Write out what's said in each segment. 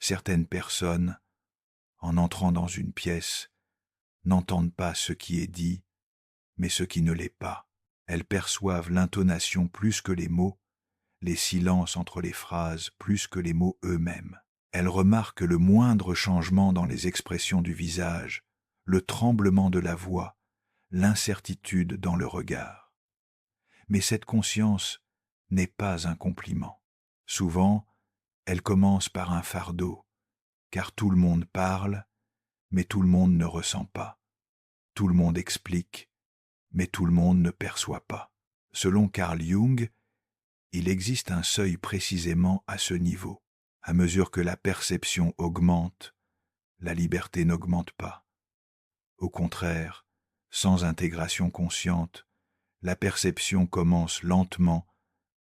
Certaines personnes, en entrant dans une pièce, n'entendent pas ce qui est dit, mais ce qui ne l'est pas. Elles perçoivent l'intonation plus que les mots, les silences entre les phrases plus que les mots eux-mêmes. Elles remarquent le moindre changement dans les expressions du visage, le tremblement de la voix, l'incertitude dans le regard. Mais cette conscience n'est pas un compliment. Souvent, elle commence par un fardeau, car tout le monde parle, mais tout le monde ne ressent pas. Tout le monde explique, mais tout le monde ne perçoit pas. Selon Carl Jung, il existe un seuil précisément à ce niveau. À mesure que la perception augmente, la liberté n'augmente pas. Au contraire, sans intégration consciente, la perception commence lentement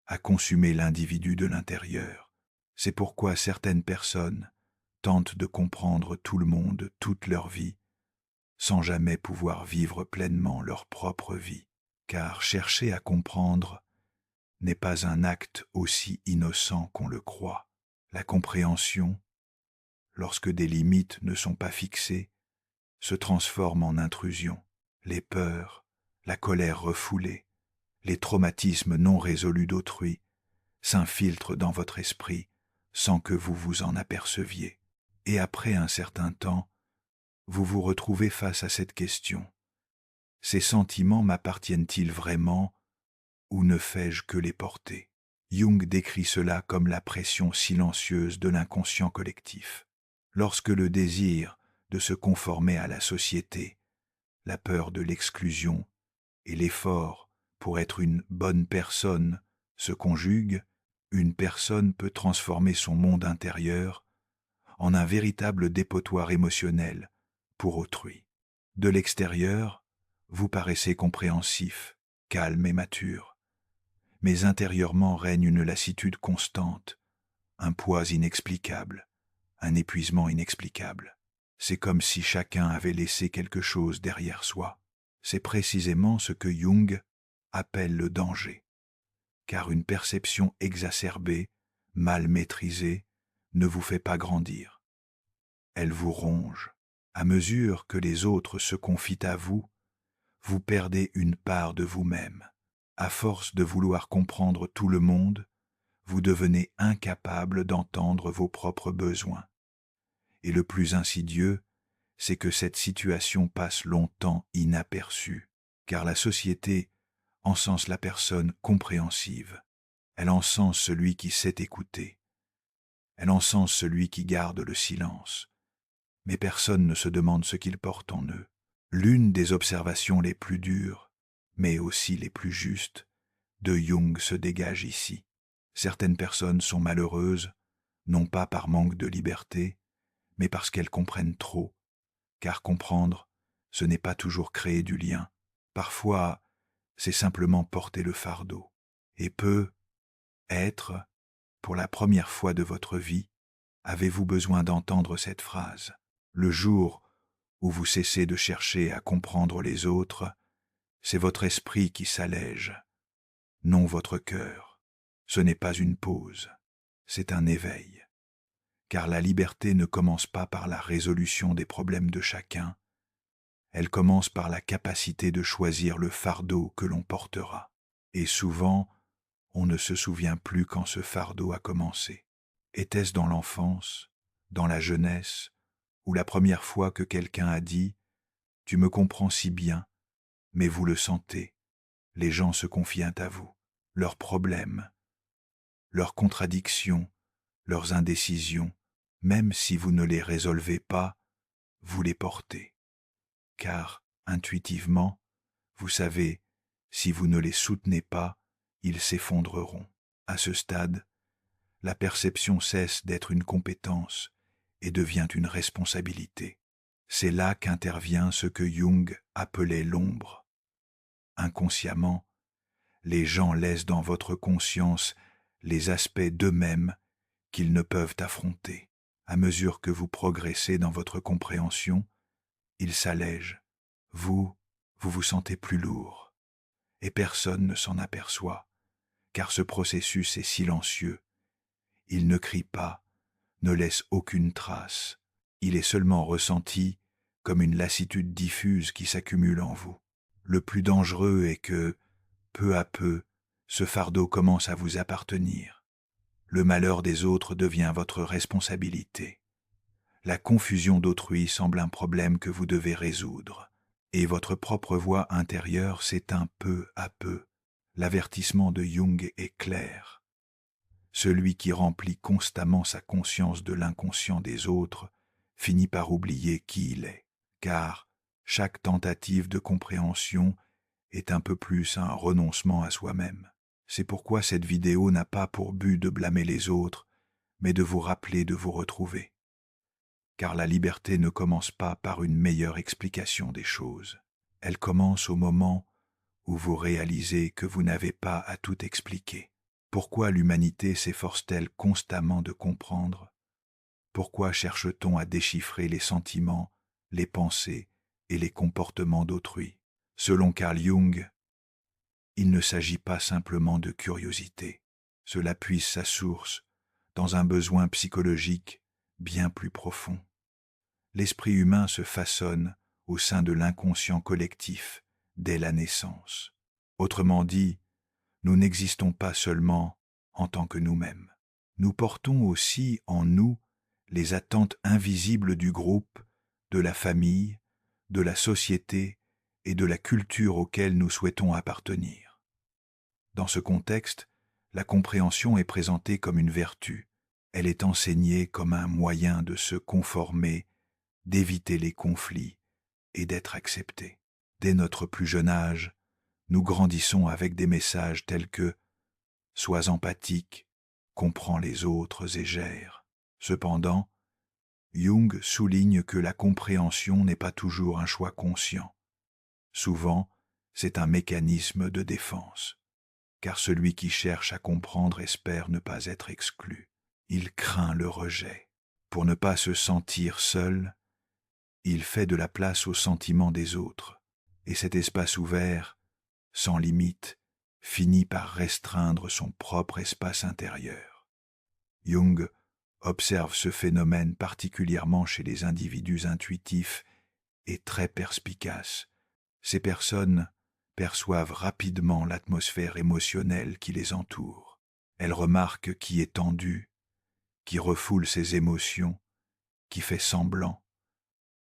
à consumer l'individu de l'intérieur. C'est pourquoi certaines personnes tentent de comprendre tout le monde toute leur vie, sans jamais pouvoir vivre pleinement leur propre vie. Car chercher à comprendre n'est pas un acte aussi innocent qu'on le croit. La compréhension, lorsque des limites ne sont pas fixées, se transforme en intrusion. Les peurs, la colère refoulée, les traumatismes non résolus d'autrui s'infiltrent dans votre esprit sans que vous vous en aperceviez. Et après un certain temps, vous vous retrouvez face à cette question. Ces sentiments m'appartiennent-ils vraiment ou ne fais-je que les porter? Jung décrit cela comme la pression silencieuse de l'inconscient collectif. Lorsque le désir de se conformer à la société, la peur de l'exclusion et l'effort pour être une bonne personne se conjuguent, une personne peut transformer son monde intérieur en un véritable dépotoir émotionnel pour autrui. De l'extérieur, vous paraissez compréhensif, calme et mature, mais intérieurement règne une lassitude constante, un poids inexplicable, un épuisement inexplicable. C'est comme si chacun avait laissé quelque chose derrière soi. C'est précisément ce que Jung appelle le danger, car une perception exacerbée, mal maîtrisée, ne vous fait pas grandir. Elle vous ronge. À mesure que les autres se confient à vous, vous perdez une part de vous-même. À force de vouloir comprendre tout le monde, vous devenez incapable d'entendre vos propres besoins. Et le plus insidieux, c'est que cette situation passe longtemps inaperçue, car la société encense la personne compréhensive. Elle encense celui qui sait écouter. Elle encense celui qui garde le silence. Mais personne ne se demande ce qu'ils portent en eux. L'une des observations les plus dures, mais aussi les plus justes, de Jung se dégage ici. Certaines personnes sont malheureuses, non pas par manque de liberté, mais parce qu'elles comprennent trop, car comprendre, ce n'est pas toujours créer du lien. Parfois, c'est simplement porter le fardeau. Et être, pour la première fois de votre vie, avez-vous besoin d'entendre cette phrase. Le jour où vous cessez de chercher à comprendre les autres, c'est votre esprit qui s'allège, non votre cœur. Ce n'est pas une pause, c'est un éveil. Car la liberté ne commence pas par la résolution des problèmes de chacun, elle commence par la capacité de choisir le fardeau que l'on portera. Et souvent, on ne se souvient plus quand ce fardeau a commencé. Était-ce dans l'enfance, dans la jeunesse, ou la première fois que quelqu'un a dit « Tu me comprends si bien », mais vous le sentez, les gens se confient à vous, leurs problèmes, leurs contradictions, leurs indécisions, même si vous ne les résolvez pas, vous les portez. Car, intuitivement, vous savez, si vous ne les soutenez pas, ils s'effondreront. À ce stade, la perception cesse d'être une compétence et devient une responsabilité. C'est là qu'intervient ce que Jung appelait l'ombre. Inconsciemment, les gens laissent dans votre conscience les aspects d'eux-mêmes qu'ils ne peuvent affronter. À mesure que vous progressez dans votre compréhension, ils s'allègent. Vous vous sentez plus lourd. Et personne ne s'en aperçoit, car ce processus est silencieux. Il ne crie pas, ne laisse aucune trace. Il est seulement ressenti comme une lassitude diffuse qui s'accumule en vous. Le plus dangereux est que, peu à peu, ce fardeau commence à vous appartenir. Le malheur des autres devient votre responsabilité. La confusion d'autrui semble un problème que vous devez résoudre, et votre propre voix intérieure s'éteint peu à peu. L'avertissement de Jung est clair. Celui qui remplit constamment sa conscience de l'inconscient des autres finit par oublier qui il est, car chaque tentative de compréhension est un peu plus un renoncement à soi-même. C'est pourquoi cette vidéo n'a pas pour but de blâmer les autres, mais de vous rappeler de vous retrouver. Car la liberté ne commence pas par une meilleure explication des choses. Elle commence au moment où vous réalisez que vous n'avez pas à tout expliquer. Pourquoi l'humanité s'efforce-t-elle constamment de comprendre? Pourquoi cherche-t-on à déchiffrer les sentiments, les pensées et les comportements d'autrui? Selon Carl Jung, il ne s'agit pas simplement de curiosité. Cela puise sa source dans un besoin psychologique bien plus profond. L'esprit humain se façonne au sein de l'inconscient collectif dès la naissance. Autrement dit, nous n'existons pas seulement en tant que nous-mêmes. Nous portons aussi en nous les attentes invisibles du groupe, de la famille, de la société et de la culture auxquelles nous souhaitons appartenir. Dans ce contexte, la compréhension est présentée comme une vertu. Elle est enseignée comme un moyen de se conformer, d'éviter les conflits et d'être accepté. Dès notre plus jeune âge, nous grandissons avec des messages tels que « Sois empathique, comprends les autres et gère ». Cependant, Jung souligne que la compréhension n'est pas toujours un choix conscient. Souvent, c'est un mécanisme de défense, car celui qui cherche à comprendre espère ne pas être exclu. Il craint le rejet. Pour ne pas se sentir seul, il fait de la place aux sentiments des autres, et cet espace ouvert, sans limite, finit par restreindre son propre espace intérieur. Jung observe ce phénomène particulièrement chez les individus intuitifs et très perspicaces. Ces personnes perçoivent rapidement l'atmosphère émotionnelle qui les entoure. Elles remarquent qui est tendu, qui refoule ses émotions, qui fait semblant.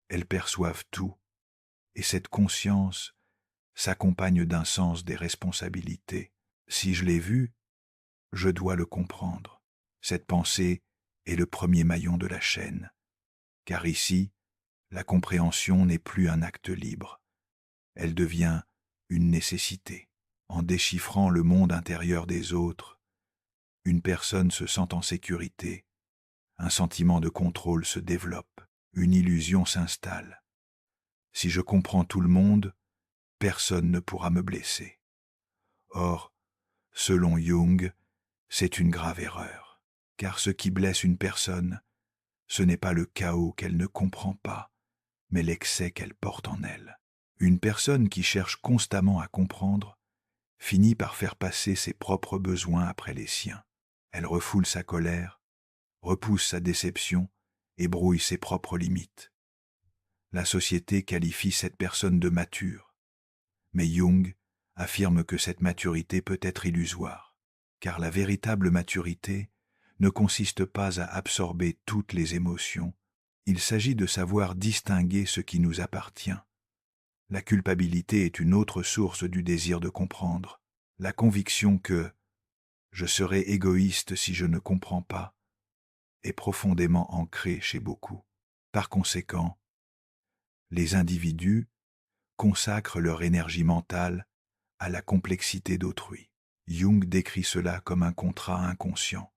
Elles perçoivent tout, et cette conscience s'accompagne d'un sens des responsabilités. Si je l'ai vu, je dois le comprendre. Cette pensée est le premier maillon de la chaîne, car ici, la compréhension n'est plus un acte libre. Elle devient une nécessité. En déchiffrant le monde intérieur des autres, une personne se sent en sécurité, un sentiment de contrôle se développe, une illusion s'installe. Si je comprends tout le monde, personne ne pourra me blesser. Or, selon Jung, c'est une grave erreur, car ce qui blesse une personne, ce n'est pas le chaos qu'elle ne comprend pas, mais l'excès qu'elle porte en elle. Une personne qui cherche constamment à comprendre finit par faire passer ses propres besoins après les siens. Elle refoule sa colère, repousse sa déception et brouille ses propres limites. La société qualifie cette personne de mature, mais Jung affirme que cette maturité peut être illusoire, car la véritable maturité ne consiste pas à absorber toutes les émotions, il s'agit de savoir distinguer ce qui nous appartient. La culpabilité est une autre source du désir de comprendre, la conviction que « je serai égoïste si je ne comprends pas » est profondément ancrée chez beaucoup. Par conséquent, les individus consacrent leur énergie mentale à la complexité d'autrui. Jung décrit cela comme un contrat inconscient.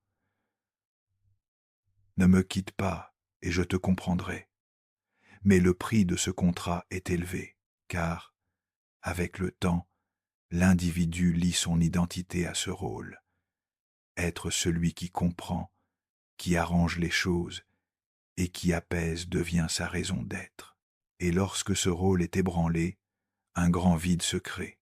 Ne me quitte pas et je te comprendrai. Mais le prix de ce contrat est élevé, car, avec le temps, l'individu lie son identité à ce rôle. Être celui qui comprend, qui arrange les choses et qui apaise devient sa raison d'être. Et lorsque ce rôle est ébranlé, un grand vide se crée.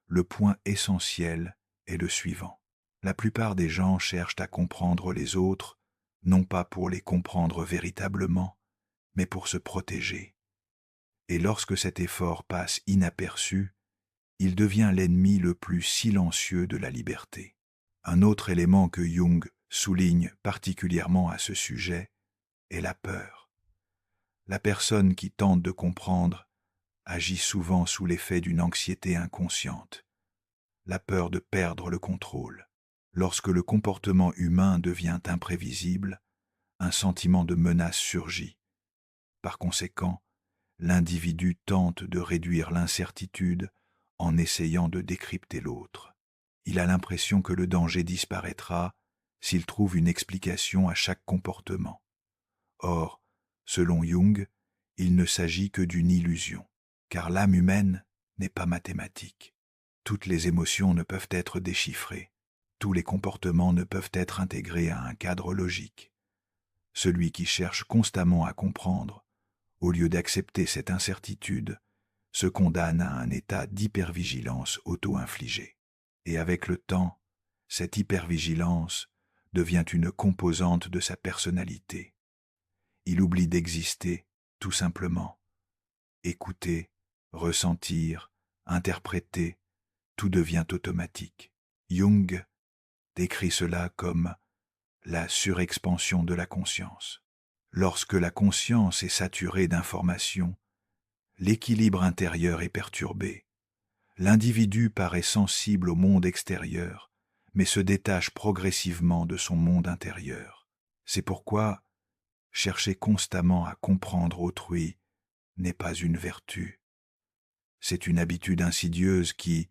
Le point essentiel est le suivant. La plupart des gens cherchent à comprendre les autres, non pas pour les comprendre véritablement, mais pour se protéger. Et lorsque cet effort passe inaperçu, il devient l'ennemi le plus silencieux de la liberté. Un autre élément que Jung souligne particulièrement à ce sujet est la peur. La personne qui tente de comprendre agit souvent sous l'effet d'une anxiété inconsciente, la peur de perdre le contrôle. Lorsque le comportement humain devient imprévisible, un sentiment de menace surgit. Par conséquent, l'individu tente de réduire l'incertitude en essayant de décrypter l'autre. Il a l'impression que le danger disparaîtra s'il trouve une explication à chaque comportement. Or, selon Jung, il ne s'agit que d'une illusion, car l'âme humaine n'est pas mathématique. Toutes les émotions ne peuvent être déchiffrées, tous les comportements ne peuvent être intégrés à un cadre logique. Celui qui cherche constamment à comprendre, au lieu d'accepter cette incertitude, se condamne à un état d'hypervigilance auto-infligée. Et avec le temps, cette hypervigilance devient une composante de sa personnalité. Il oublie d'exister, tout simplement. Écouter, ressentir, interpréter, tout devient automatique. Jung décrit cela comme la surexpansion de la conscience. Lorsque la conscience est saturée d'informations, l'équilibre intérieur est perturbé. L'individu paraît sensible au monde extérieur, mais se détache progressivement de son monde intérieur. C'est pourquoi chercher constamment à comprendre autrui n'est pas une vertu. C'est une habitude insidieuse qui,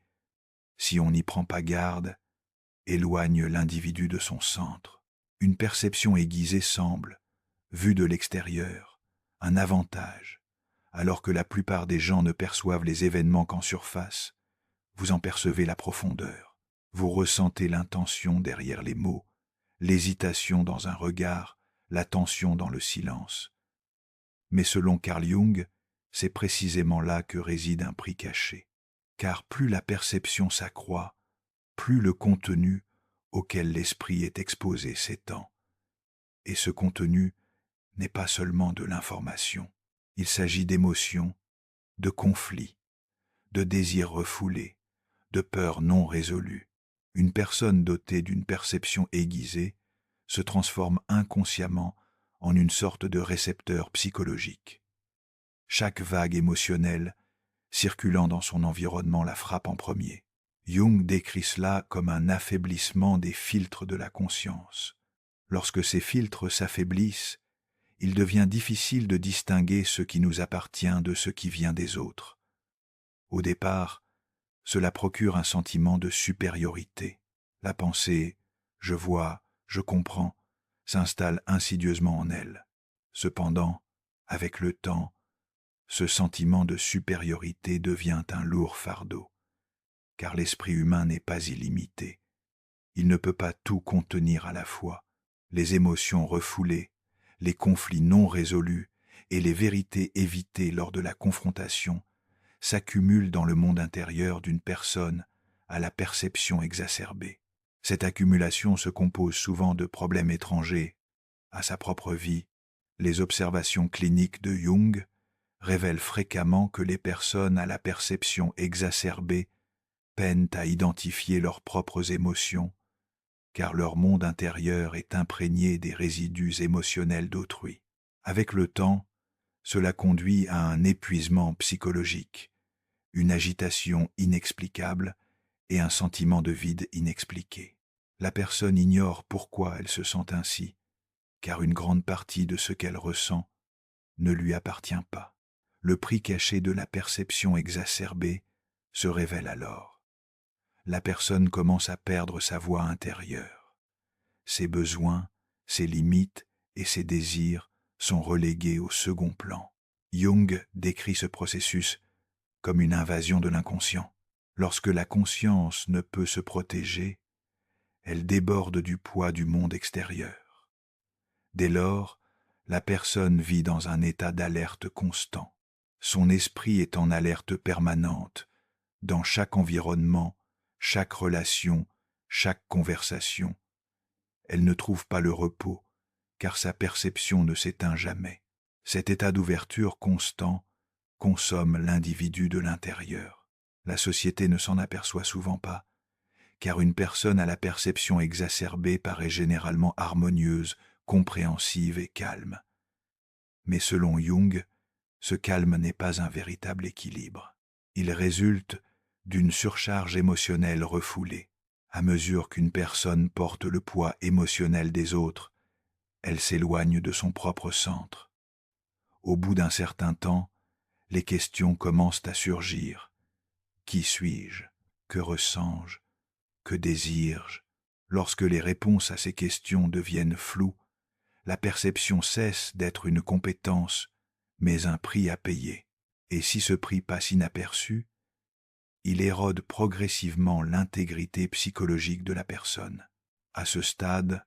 si on n'y prend pas garde, éloigne l'individu de son centre. Une perception aiguisée semble, vue de l'extérieur, un avantage, alors que la plupart des gens ne perçoivent les événements qu'en surface. Vous en percevez la profondeur. Vous ressentez l'intention derrière les mots, l'hésitation dans un regard, la tension dans le silence. Mais selon Carl Jung, c'est précisément là que réside un prix caché. Car plus la perception s'accroît, plus le contenu auquel l'esprit est exposé s'étend. Et ce contenu n'est pas seulement de l'information. Il s'agit d'émotions, de conflits, de désirs refoulés, de peurs non résolues. Une personne dotée d'une perception aiguisée se transforme inconsciemment en une sorte de récepteur psychologique. Chaque vague émotionnelle circulant dans son environnement la frappe en premier. Jung décrit cela comme un affaiblissement des filtres de la conscience. Lorsque ces filtres s'affaiblissent, il devient difficile de distinguer ce qui nous appartient de ce qui vient des autres. Au départ, cela procure un sentiment de supériorité. La pensée « je vois, je comprends » s'installe insidieusement en elle. Cependant, avec le temps, ce sentiment de supériorité devient un lourd fardeau, car l'esprit humain n'est pas illimité. Il ne peut pas tout contenir à la fois. Les émotions refoulées, les conflits non résolus et les vérités évitées lors de la confrontation s'accumulent dans le monde intérieur d'une personne à la perception exacerbée. Cette accumulation se compose souvent de problèmes étrangers à sa propre vie. Les observations cliniques de Jung révèlent fréquemment que les personnes à la perception exacerbée peinent à identifier leurs propres émotions, car leur monde intérieur est imprégné des résidus émotionnels d'autrui. Avec le temps, cela conduit à un épuisement psychologique, une agitation inexplicable et un sentiment de vide inexpliqué. La personne ignore pourquoi elle se sent ainsi, car une grande partie de ce qu'elle ressent ne lui appartient pas. Le prix caché de la perception exacerbée se révèle alors. La personne commence à perdre sa voix intérieure. Ses besoins, ses limites et ses désirs sont relégués au second plan. Jung décrit ce processus comme une invasion de l'inconscient. Lorsque la conscience ne peut se protéger, elle déborde du poids du monde extérieur. Dès lors, la personne vit dans un état d'alerte constant. Son esprit est en alerte permanente, dans chaque environnement, chaque relation, chaque conversation. Elle ne trouve pas le repos, car sa perception ne s'éteint jamais. Cet état d'ouverture constant consomme l'individu de l'intérieur. La société ne s'en aperçoit souvent pas, car une personne à la perception exacerbée paraît généralement harmonieuse, compréhensive et calme. Mais selon Jung, ce calme n'est pas un véritable équilibre. Il résulte d'une surcharge émotionnelle refoulée. À mesure qu'une personne porte le poids émotionnel des autres, elle s'éloigne de son propre centre. Au bout d'un certain temps, les questions commencent à surgir. Qui suis-je? Que ressens-je? Que désire-je? Lorsque les réponses à ces questions deviennent floues, la perception cesse d'être une compétence, mais un prix à payer. Et si ce prix passe inaperçu, il érode progressivement l'intégrité psychologique de la personne. À ce stade,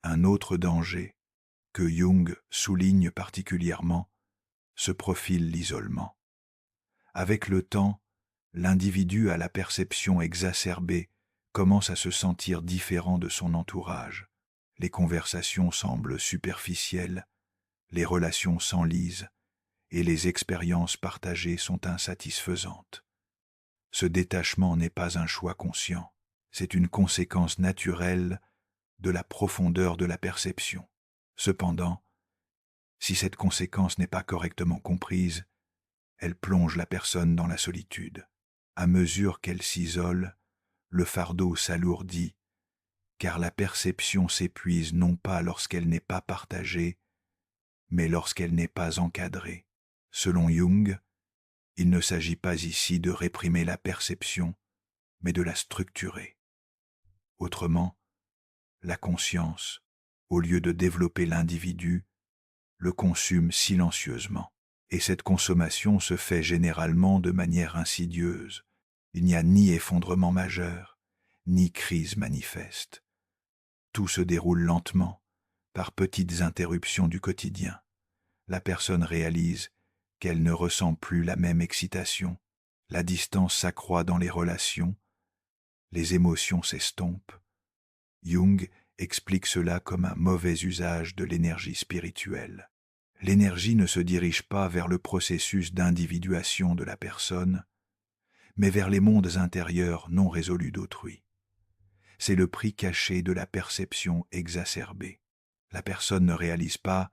un autre danger, que Jung souligne particulièrement, se profile l'isolement. Avec le temps, l'individu à la perception exacerbée commence à se sentir différent de son entourage. Les conversations semblent superficielles, les relations s'enlisent et les expériences partagées sont insatisfaisantes. Ce détachement n'est pas un choix conscient, c'est une conséquence naturelle de la profondeur de la perception. Cependant, si cette conséquence n'est pas correctement comprise, elle plonge la personne dans la solitude. À mesure qu'elle s'isole, le fardeau s'alourdit, car la perception s'épuise non pas lorsqu'elle n'est pas partagée, mais lorsqu'elle n'est pas encadrée. Selon Jung, il ne s'agit pas ici de réprimer la perception, mais de la structurer. Autrement, la conscience, au lieu de développer l'individu, le consume silencieusement. Et cette consommation se fait généralement de manière insidieuse. Il n'y a ni effondrement majeur, ni crise manifeste. Tout se déroule lentement, par petites interruptions du quotidien. La personne réalise qu'elle ne ressent plus la même excitation, la distance s'accroît dans les relations, les émotions s'estompent. Jung explique cela comme un mauvais usage de l'énergie spirituelle. L'énergie ne se dirige pas vers le processus d'individuation de la personne, mais vers les mondes intérieurs non résolus d'autrui. C'est le prix caché de la perception exacerbée. La personne ne réalise pas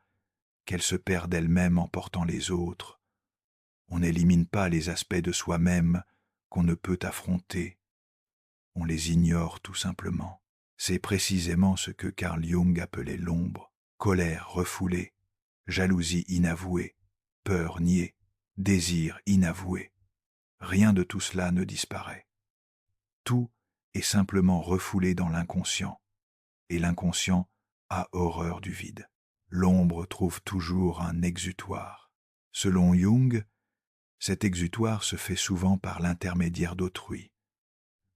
qu'elle se perd d'elle-même en portant les autres. On n'élimine pas les aspects de soi-même qu'on ne peut affronter. On les ignore tout simplement. C'est précisément ce que Carl Jung appelait l'ombre, colère refoulée, jalousie inavouée, peur niée, désir inavoué. Rien de tout cela ne disparaît. Tout est simplement refoulé dans l'inconscient, et l'inconscient a horreur du vide. L'ombre trouve toujours un exutoire. Selon Jung, cet exutoire se fait souvent par l'intermédiaire d'autrui.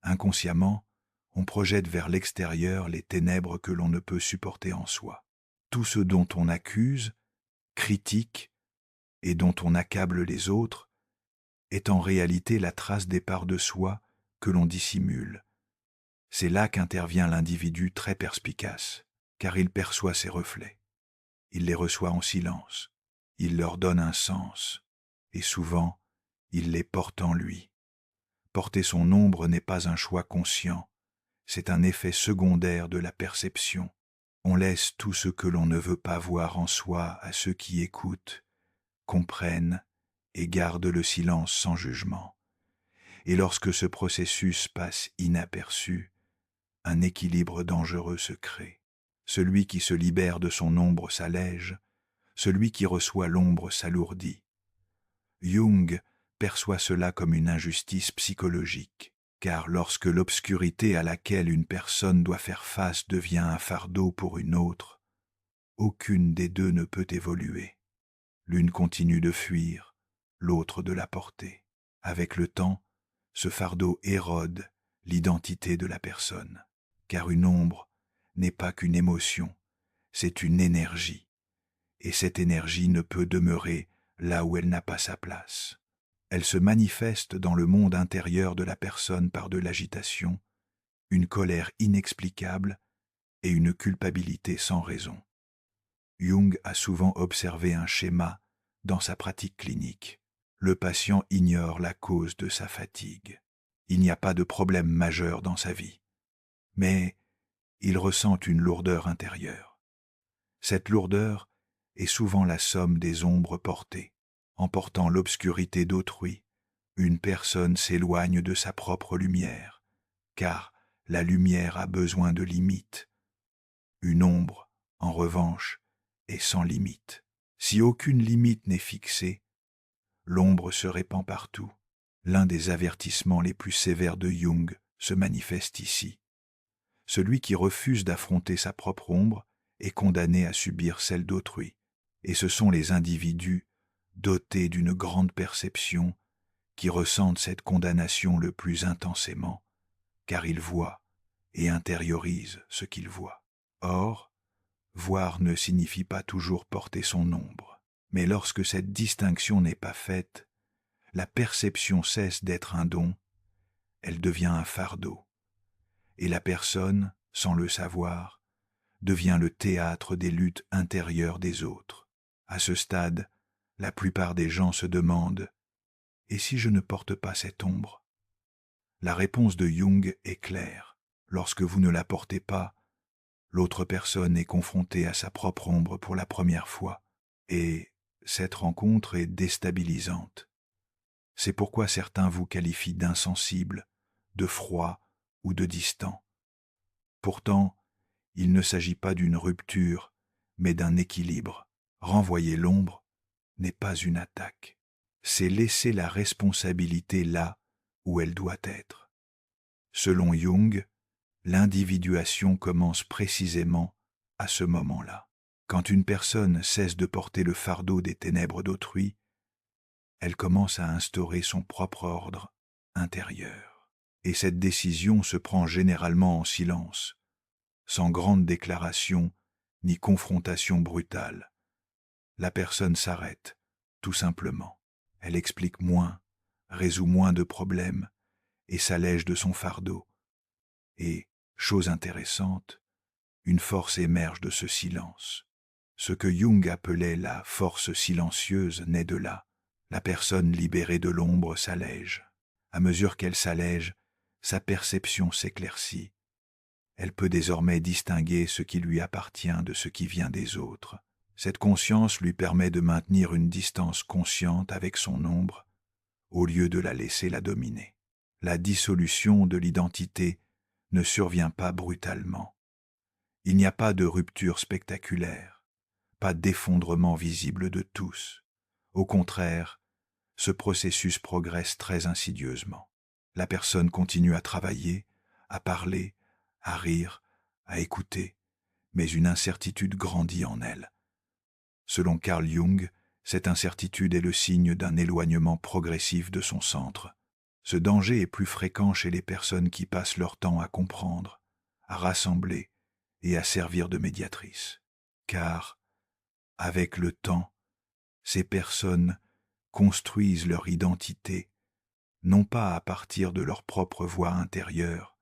Inconsciemment, on projette vers l'extérieur les ténèbres que l'on ne peut supporter en soi. Tout ce dont on accuse, critique et dont on accable les autres est en réalité la trace des parts de soi que l'on dissimule. C'est là qu'intervient l'individu très perspicace, car il perçoit ses reflets. Il les reçoit en silence, il leur donne un sens, et souvent, il les porte en lui. Porter son ombre n'est pas un choix conscient, c'est un effet secondaire de la perception. On laisse tout ce que l'on ne veut pas voir en soi à ceux qui écoutent, comprennent et gardent le silence sans jugement. Et lorsque ce processus passe inaperçu, un équilibre dangereux se crée. Celui qui se libère de son ombre s'allège, celui qui reçoit l'ombre s'alourdit. Jung perçoit cela comme une injustice psychologique, car lorsque l'obscurité à laquelle une personne doit faire face devient un fardeau pour une autre, aucune des deux ne peut évoluer. L'une continue de fuir, l'autre de la porter. Avec le temps, ce fardeau érode l'identité de la personne, car une ombre n'est pas qu'une émotion, c'est une énergie, et cette énergie ne peut demeurer là où elle n'a pas sa place. Elle se manifeste dans le monde intérieur de la personne par de l'agitation, une colère inexplicable et une culpabilité sans raison. Jung a souvent observé un schéma dans sa pratique clinique. Le patient ignore la cause de sa fatigue. Il n'y a pas de problème majeur dans sa vie. Mais il ressent une lourdeur intérieure. Cette lourdeur est souvent la somme des ombres portées. En portant l'obscurité d'autrui, une personne s'éloigne de sa propre lumière, car la lumière a besoin de limites. Une ombre, en revanche, est sans limite. Si aucune limite n'est fixée, l'ombre se répand partout. L'un des avertissements les plus sévères de Jung se manifeste ici. Celui qui refuse d'affronter sa propre ombre est condamné à subir celle d'autrui, et ce sont les individus dotés d'une grande perception qui ressentent cette condamnation le plus intensément, car ils voient et intériorisent ce qu'ils voient. Or, voir ne signifie pas toujours porter son ombre, mais lorsque cette distinction n'est pas faite, la perception cesse d'être un don, elle devient un fardeau, et la personne, sans le savoir, devient le théâtre des luttes intérieures des autres. À ce stade, la plupart des gens se demandent « Et si je ne porte pas cette ombre ?» La réponse de Jung est claire. Lorsque vous ne la portez pas, l'autre personne est confrontée à sa propre ombre pour la première fois, et cette rencontre est déstabilisante. C'est pourquoi certains vous qualifient d'insensible, de froid ou de distant. Pourtant, il ne s'agit pas d'une rupture, mais d'un équilibre. Renvoyer l'ombre n'est pas une attaque. C'est laisser la responsabilité là où elle doit être. Selon Jung, l'individuation commence précisément à ce moment-là. Quand une personne cesse de porter le fardeau des ténèbres d'autrui, elle commence à instaurer son propre ordre intérieur. Et cette décision se prend généralement en silence, sans grande déclaration ni confrontation brutale. La personne s'arrête, tout simplement. Elle explique moins, résout moins de problèmes et s'allège de son fardeau. Et, chose intéressante, une force émerge de ce silence. Ce que Jung appelait la force silencieuse naît de là. La personne libérée de l'ombre s'allège. À mesure qu'elle s'allège, sa perception s'éclaircit. Elle peut désormais distinguer ce qui lui appartient de ce qui vient des autres. Cette conscience lui permet de maintenir une distance consciente avec son ombre, au lieu de la laisser la dominer. La dissolution de l'identité ne survient pas brutalement. Il n'y a pas de rupture spectaculaire, pas d'effondrement visible de tous. Au contraire, ce processus progresse très insidieusement. La personne continue à travailler, à parler, à rire, à écouter, mais une incertitude grandit en elle. Selon Carl Jung, cette incertitude est le signe d'un éloignement progressif de son centre. Ce danger est plus fréquent chez les personnes qui passent leur temps à comprendre, à rassembler et à servir de médiatrices. Car, avec le temps, ces personnes construisent leur identité, non pas à partir de leur propre voix intérieure,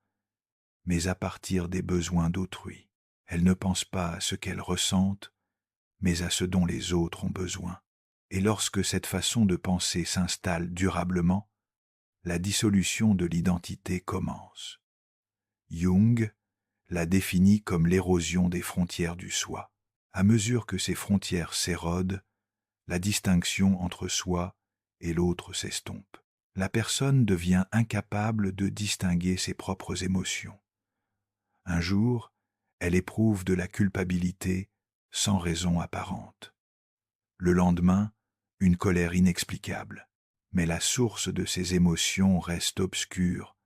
mais à partir des besoins d'autrui. Elles ne pensent pas à ce qu'elles ressentent, mais à ce dont les autres ont besoin. Et lorsque cette façon de penser s'installe durablement, la dissolution de l'identité commence. Jung la définit comme l'érosion des frontières du soi. À mesure que ces frontières s'érodent, la distinction entre soi et l'autre s'estompe. La personne devient incapable de distinguer ses propres émotions. Un jour, elle éprouve de la culpabilité sans raison apparente. Le lendemain, une colère inexplicable. Mais la source de ces émotions reste obscure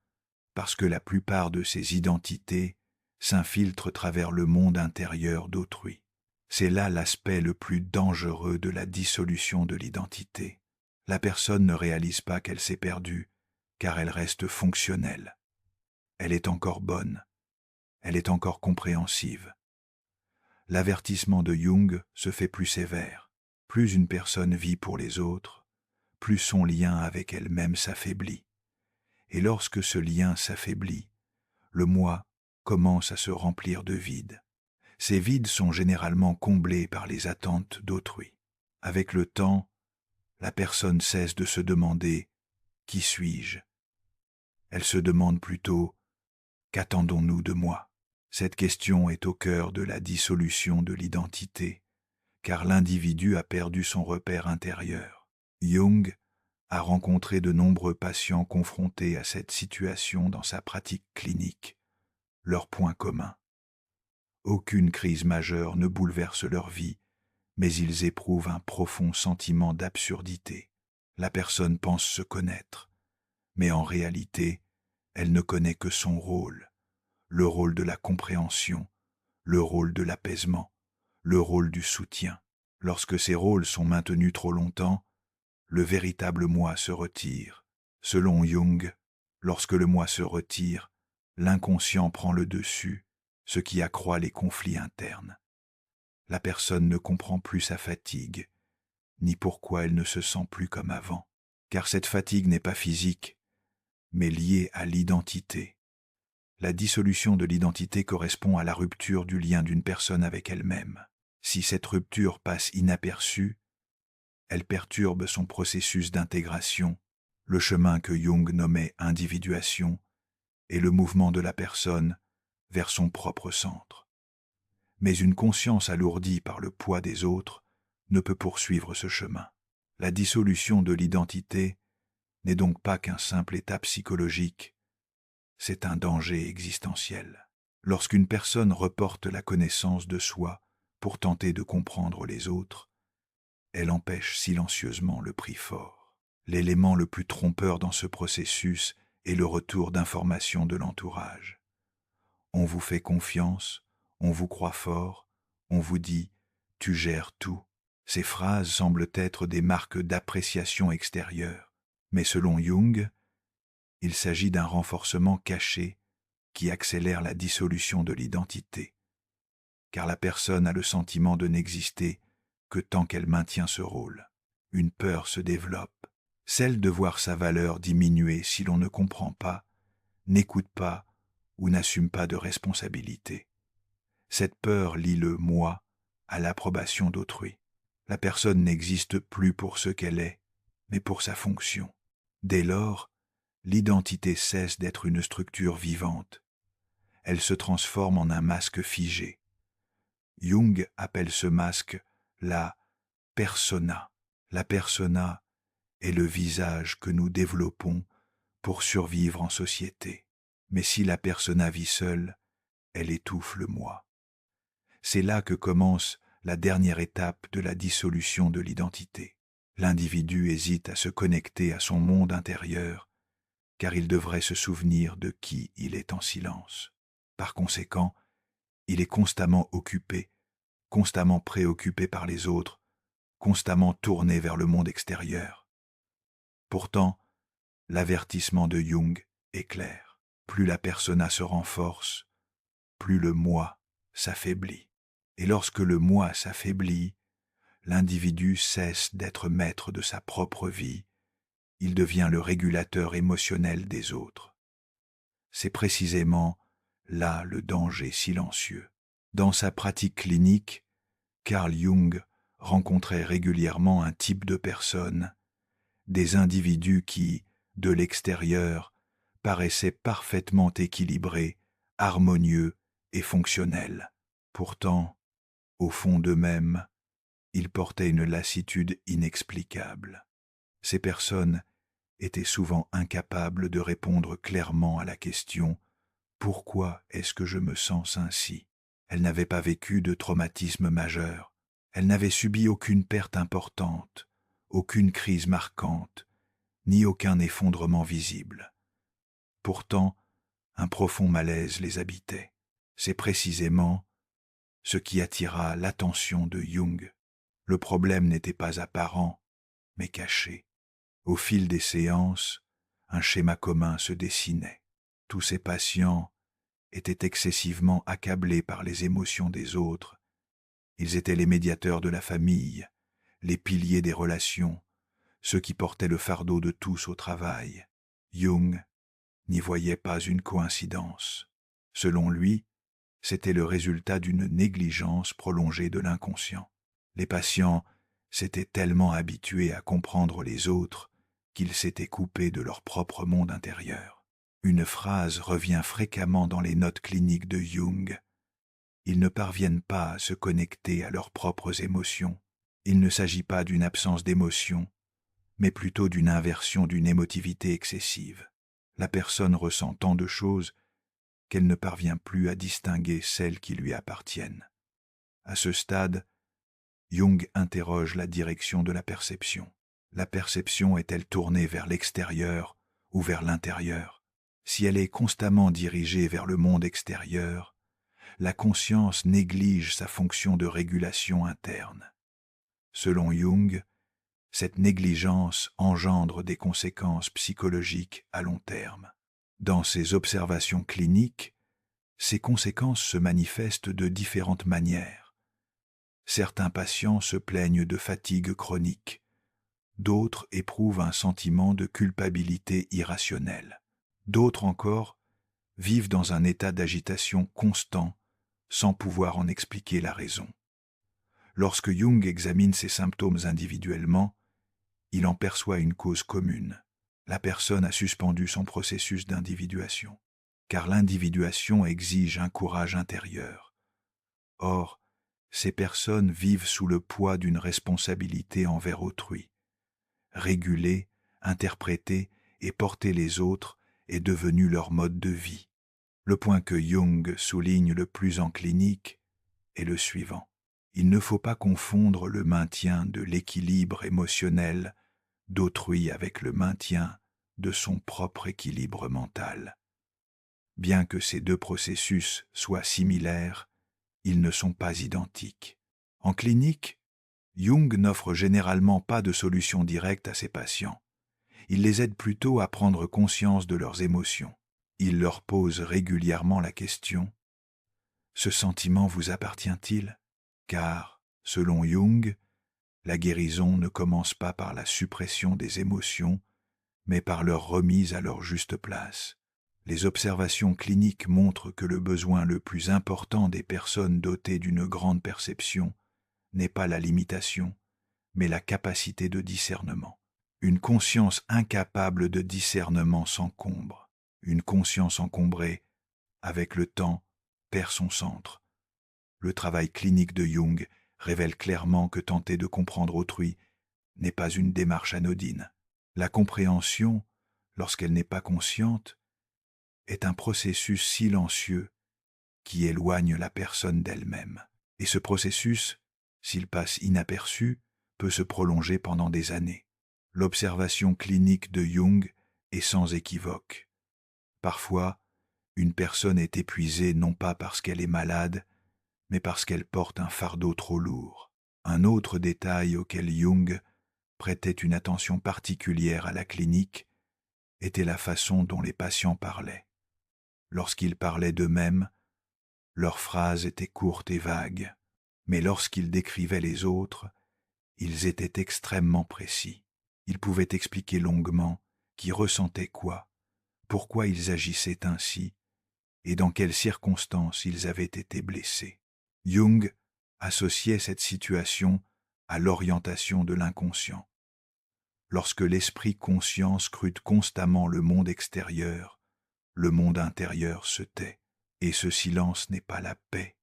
parce que la plupart de ces identités s'infiltrent travers le monde intérieur d'autrui. C'est là l'aspect le plus dangereux de la dissolution de l'identité. La personne ne réalise pas qu'elle s'est perdue, car elle reste fonctionnelle. Elle est encore bonne. Elle est encore compréhensive. L'avertissement de Jung se fait plus sévère. Plus une personne vit pour les autres, plus son lien avec elle-même s'affaiblit. Et lorsque ce lien s'affaiblit, le moi commence à se remplir de vide. Ces vides sont généralement comblés par les attentes d'autrui. Avec le temps, la personne cesse de se demander « Qui suis-je ?» Elle se demande plutôt « Qu'attendons-nous de moi ?» Cette question est au cœur de la dissolution de l'identité, car l'individu a perdu son repère intérieur. Jung a rencontré de nombreux patients confrontés à cette situation dans sa pratique clinique. Leur point commun: aucune crise majeure ne bouleverse leur vie, mais ils éprouvent un profond sentiment d'absurdité. La personne pense se connaître, mais en réalité, elle ne connaît que son rôle, le rôle de la compréhension, le rôle de l'apaisement, le rôle du soutien. Lorsque ces rôles sont maintenus trop longtemps, le véritable moi se retire. Selon Jung, lorsque le moi se retire, l'inconscient prend le dessus, ce qui accroît les conflits internes. La personne ne comprend plus sa fatigue, ni pourquoi elle ne se sent plus comme avant, car cette fatigue n'est pas physique, mais liée à l'identité. La dissolution de l'identité correspond à la rupture du lien d'une personne avec elle-même. Si cette rupture passe inaperçue, elle perturbe son processus d'intégration, le chemin que Jung nommait individuation, et le mouvement de la personne vers son propre centre. Mais une conscience alourdie par le poids des autres ne peut poursuivre ce chemin. La dissolution de l'identité n'est donc pas qu'un simple état psychologique, c'est un danger existentiel. Lorsqu'une personne reporte la connaissance de soi pour tenter de comprendre les autres, elle empêche silencieusement le prix fort. L'élément le plus trompeur dans ce processus est le retour d'informations de l'entourage. On vous fait confiance, on vous croit fort, on vous dit « tu gères tout ». Ces phrases semblent être des marques d'appréciation extérieure, mais selon Jung, il s'agit d'un renforcement caché qui accélère la dissolution de l'identité, car la personne a le sentiment de n'exister que tant qu'elle maintient ce rôle. Une peur se développe, celle de voir sa valeur diminuer si l'on ne comprend pas, n'écoute pas ou n'assume pas de responsabilité. Cette peur lie le « moi » à l'approbation d'autrui. La personne n'existe plus pour ce qu'elle est, mais pour sa fonction. Dès lors, l'identité cesse d'être une structure vivante. Elle se transforme en un masque figé. Jung appelle ce masque la persona. La persona est le visage que nous développons pour survivre en société. Mais si la persona vit seule, elle étouffe le moi. C'est là que commence la dernière étape de la dissolution de l'identité. L'individu hésite à se connecter à son monde intérieur, car il devrait se souvenir de qui il est en silence. Par conséquent, il est constamment occupé, constamment préoccupé par les autres, constamment tourné vers le monde extérieur. Pourtant, l'avertissement de Jung est clair. Plus la persona se renforce, plus le moi s'affaiblit. Et lorsque le moi s'affaiblit, l'individu cesse d'être maître de sa propre vie, il devient le régulateur émotionnel des autres. C'est précisément là le danger silencieux. Dans sa pratique clinique, Carl Jung rencontrait régulièrement un type de personne, des individus qui, de l'extérieur, paraissaient parfaitement équilibrés, harmonieux et fonctionnels. Pourtant, au fond d'eux-mêmes, ils portaient une lassitude inexplicable. Ces personnes étaient souvent incapables de répondre clairement à la question « Pourquoi est-ce que je me sens ainsi ?» Elles n'avaient pas vécu de traumatisme majeur, elles n'avaient subi aucune perte importante, aucune crise marquante, ni aucun effondrement visible. Pourtant, un profond malaise les habitait. C'est précisément ce qui attira l'attention de Jung. Le problème n'était pas apparent, mais caché. Au fil des séances, un schéma commun se dessinait. Tous ces patients étaient excessivement accablés par les émotions des autres. Ils étaient les médiateurs de la famille, les piliers des relations, ceux qui portaient le fardeau de tous au travail. Jung n'y voyait pas une coïncidence. Selon lui, C'était le résultat d'une négligence prolongée de l'inconscient. Les patients s'étaient tellement habitués à comprendre les autres qu'ils s'étaient coupés de leur propre monde intérieur. Une phrase revient fréquemment dans les notes cliniques de Jung. Ils ne parviennent pas à se connecter à leurs propres émotions. Il ne s'agit pas d'une absence d'émotion, mais plutôt d'une inversion d'une émotivité excessive. La personne ressent tant de choses qu'elle ne parvient plus à distinguer celles qui lui appartiennent. À ce stade, Jung interroge la direction de la perception. La perception est-elle tournée vers l'extérieur ou vers l'intérieur? Si elle est constamment dirigée vers le monde extérieur, la conscience néglige sa fonction de régulation interne. Selon Jung, cette négligence engendre des conséquences psychologiques à long terme. Dans ses observations cliniques, ces conséquences se manifestent de différentes manières. Certains patients se plaignent de fatigue chronique, d'autres éprouvent un sentiment de culpabilité irrationnelle, d'autres encore vivent dans un état d'agitation constant sans pouvoir en expliquer la raison. Lorsque Jung examine ces symptômes individuellement, il en perçoit une cause commune. La personne a suspendu son processus d'individuation, car l'individuation exige un courage intérieur. Or, ces personnes vivent sous le poids d'une responsabilité envers autrui. Réguler, interpréter et porter les autres est devenu leur mode de vie. Le point que Jung souligne le plus en clinique est le suivant. Il ne faut pas confondre le maintien de l'équilibre émotionnel d'autrui avec le maintien de son propre équilibre mental. Bien que ces deux processus soient similaires, ils ne sont pas identiques. En clinique, Jung n'offre généralement pas de solution directe à ses patients. Il les aide plutôt à prendre conscience de leurs émotions. Il leur pose régulièrement la question « Ce sentiment vous appartient-il » Car, selon Jung, la guérison ne commence pas par la suppression des émotions, mais par leur remise à leur juste place. Les observations cliniques montrent que le besoin le plus important des personnes dotées d'une grande perception n'est pas la limitation, mais la capacité de discernement. Une conscience incapable de discernement s'encombre. Une conscience encombrée, avec le temps, perd son centre. Le travail clinique de Jung révèle clairement que tenter de comprendre autrui n'est pas une démarche anodine. La compréhension, lorsqu'elle n'est pas consciente, est un processus silencieux qui éloigne la personne d'elle-même. Et ce processus, s'il passe inaperçu, peut se prolonger pendant des années. L'observation clinique de Jung est sans équivoque. Parfois, une personne est épuisée non pas parce qu'elle est malade, mais parce qu'elle porte un fardeau trop lourd. Un autre détail auquel Jung prêtait une attention particulière à la clinique était la façon dont les patients parlaient. Lorsqu'ils parlaient d'eux-mêmes, leurs phrases étaient courtes et vagues, mais lorsqu'ils décrivaient les autres, ils étaient extrêmement précis. Ils pouvaient expliquer longuement qui ressentaient quoi, pourquoi ils agissaient ainsi, et dans quelles circonstances ils avaient été blessés. Jung associait cette situation à l'orientation de l'inconscient. Lorsque l'esprit conscient scrute constamment le monde extérieur, le monde intérieur se tait, et ce silence n'est pas la paix,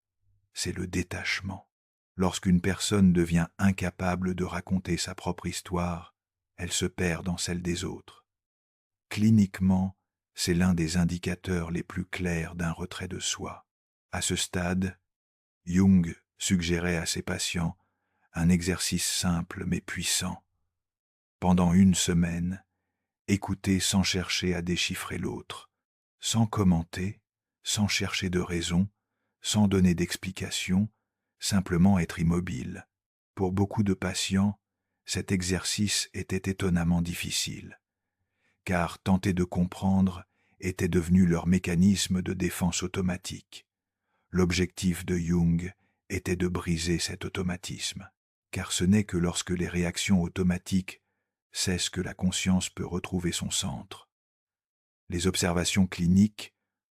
c'est le détachement. Lorsqu'une personne devient incapable de raconter sa propre histoire, elle se perd dans celle des autres. Cliniquement, c'est l'un des indicateurs les plus clairs d'un retrait de soi. À ce stade, Jung suggérait à ses patients un exercice simple mais puissant. Pendant une semaine, écouter sans chercher à déchiffrer l'autre, sans commenter, sans chercher de raison, sans donner d'explication, simplement être immobile. Pour beaucoup de patients, cet exercice était étonnamment difficile, car tenter de comprendre était devenu leur mécanisme de défense automatique. L'objectif de Jung était de briser cet automatisme, car ce n'est que lorsque les réactions automatiques cessent que la conscience peut retrouver son centre. Les observations cliniques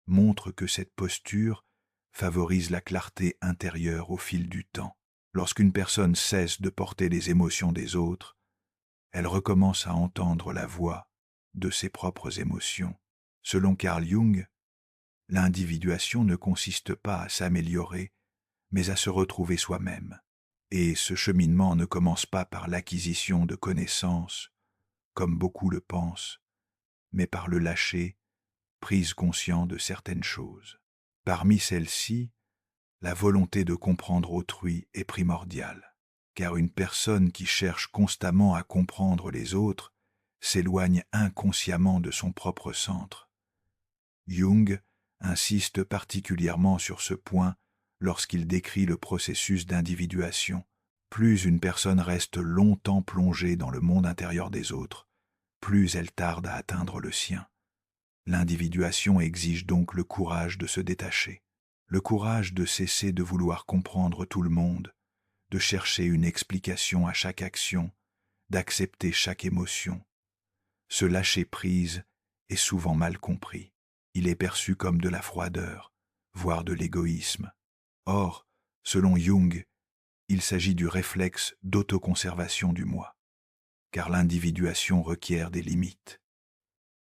montrent que cette posture favorise la clarté intérieure au fil du temps. Lorsqu'une personne cesse de porter les émotions des autres, elle recommence à entendre la voix de ses propres émotions. Selon Carl Jung, l'individuation ne consiste pas à s'améliorer, mais à se retrouver soi-même. Et ce cheminement ne commence pas par l'acquisition de connaissances, comme beaucoup le pensent, mais par le lâcher, prise conscient de certaines choses. Parmi celles-ci, la volonté de comprendre autrui est primordiale, car une personne qui cherche constamment à comprendre les autres s'éloigne inconsciemment de son propre centre. Jung insiste particulièrement sur ce point lorsqu'il décrit le processus d'individuation. Plus une personne reste longtemps plongée dans le monde intérieur des autres, plus elle tarde à atteindre le sien. L'individuation exige donc le courage de se détacher, le courage de cesser de vouloir comprendre tout le monde, de chercher une explication à chaque action, d'accepter chaque émotion. Ce lâcher-prise est souvent mal compris. Il est perçu comme de la froideur, voire de l'égoïsme. Or, selon Jung, il s'agit du réflexe d'autoconservation du moi, car l'individuation requiert des limites.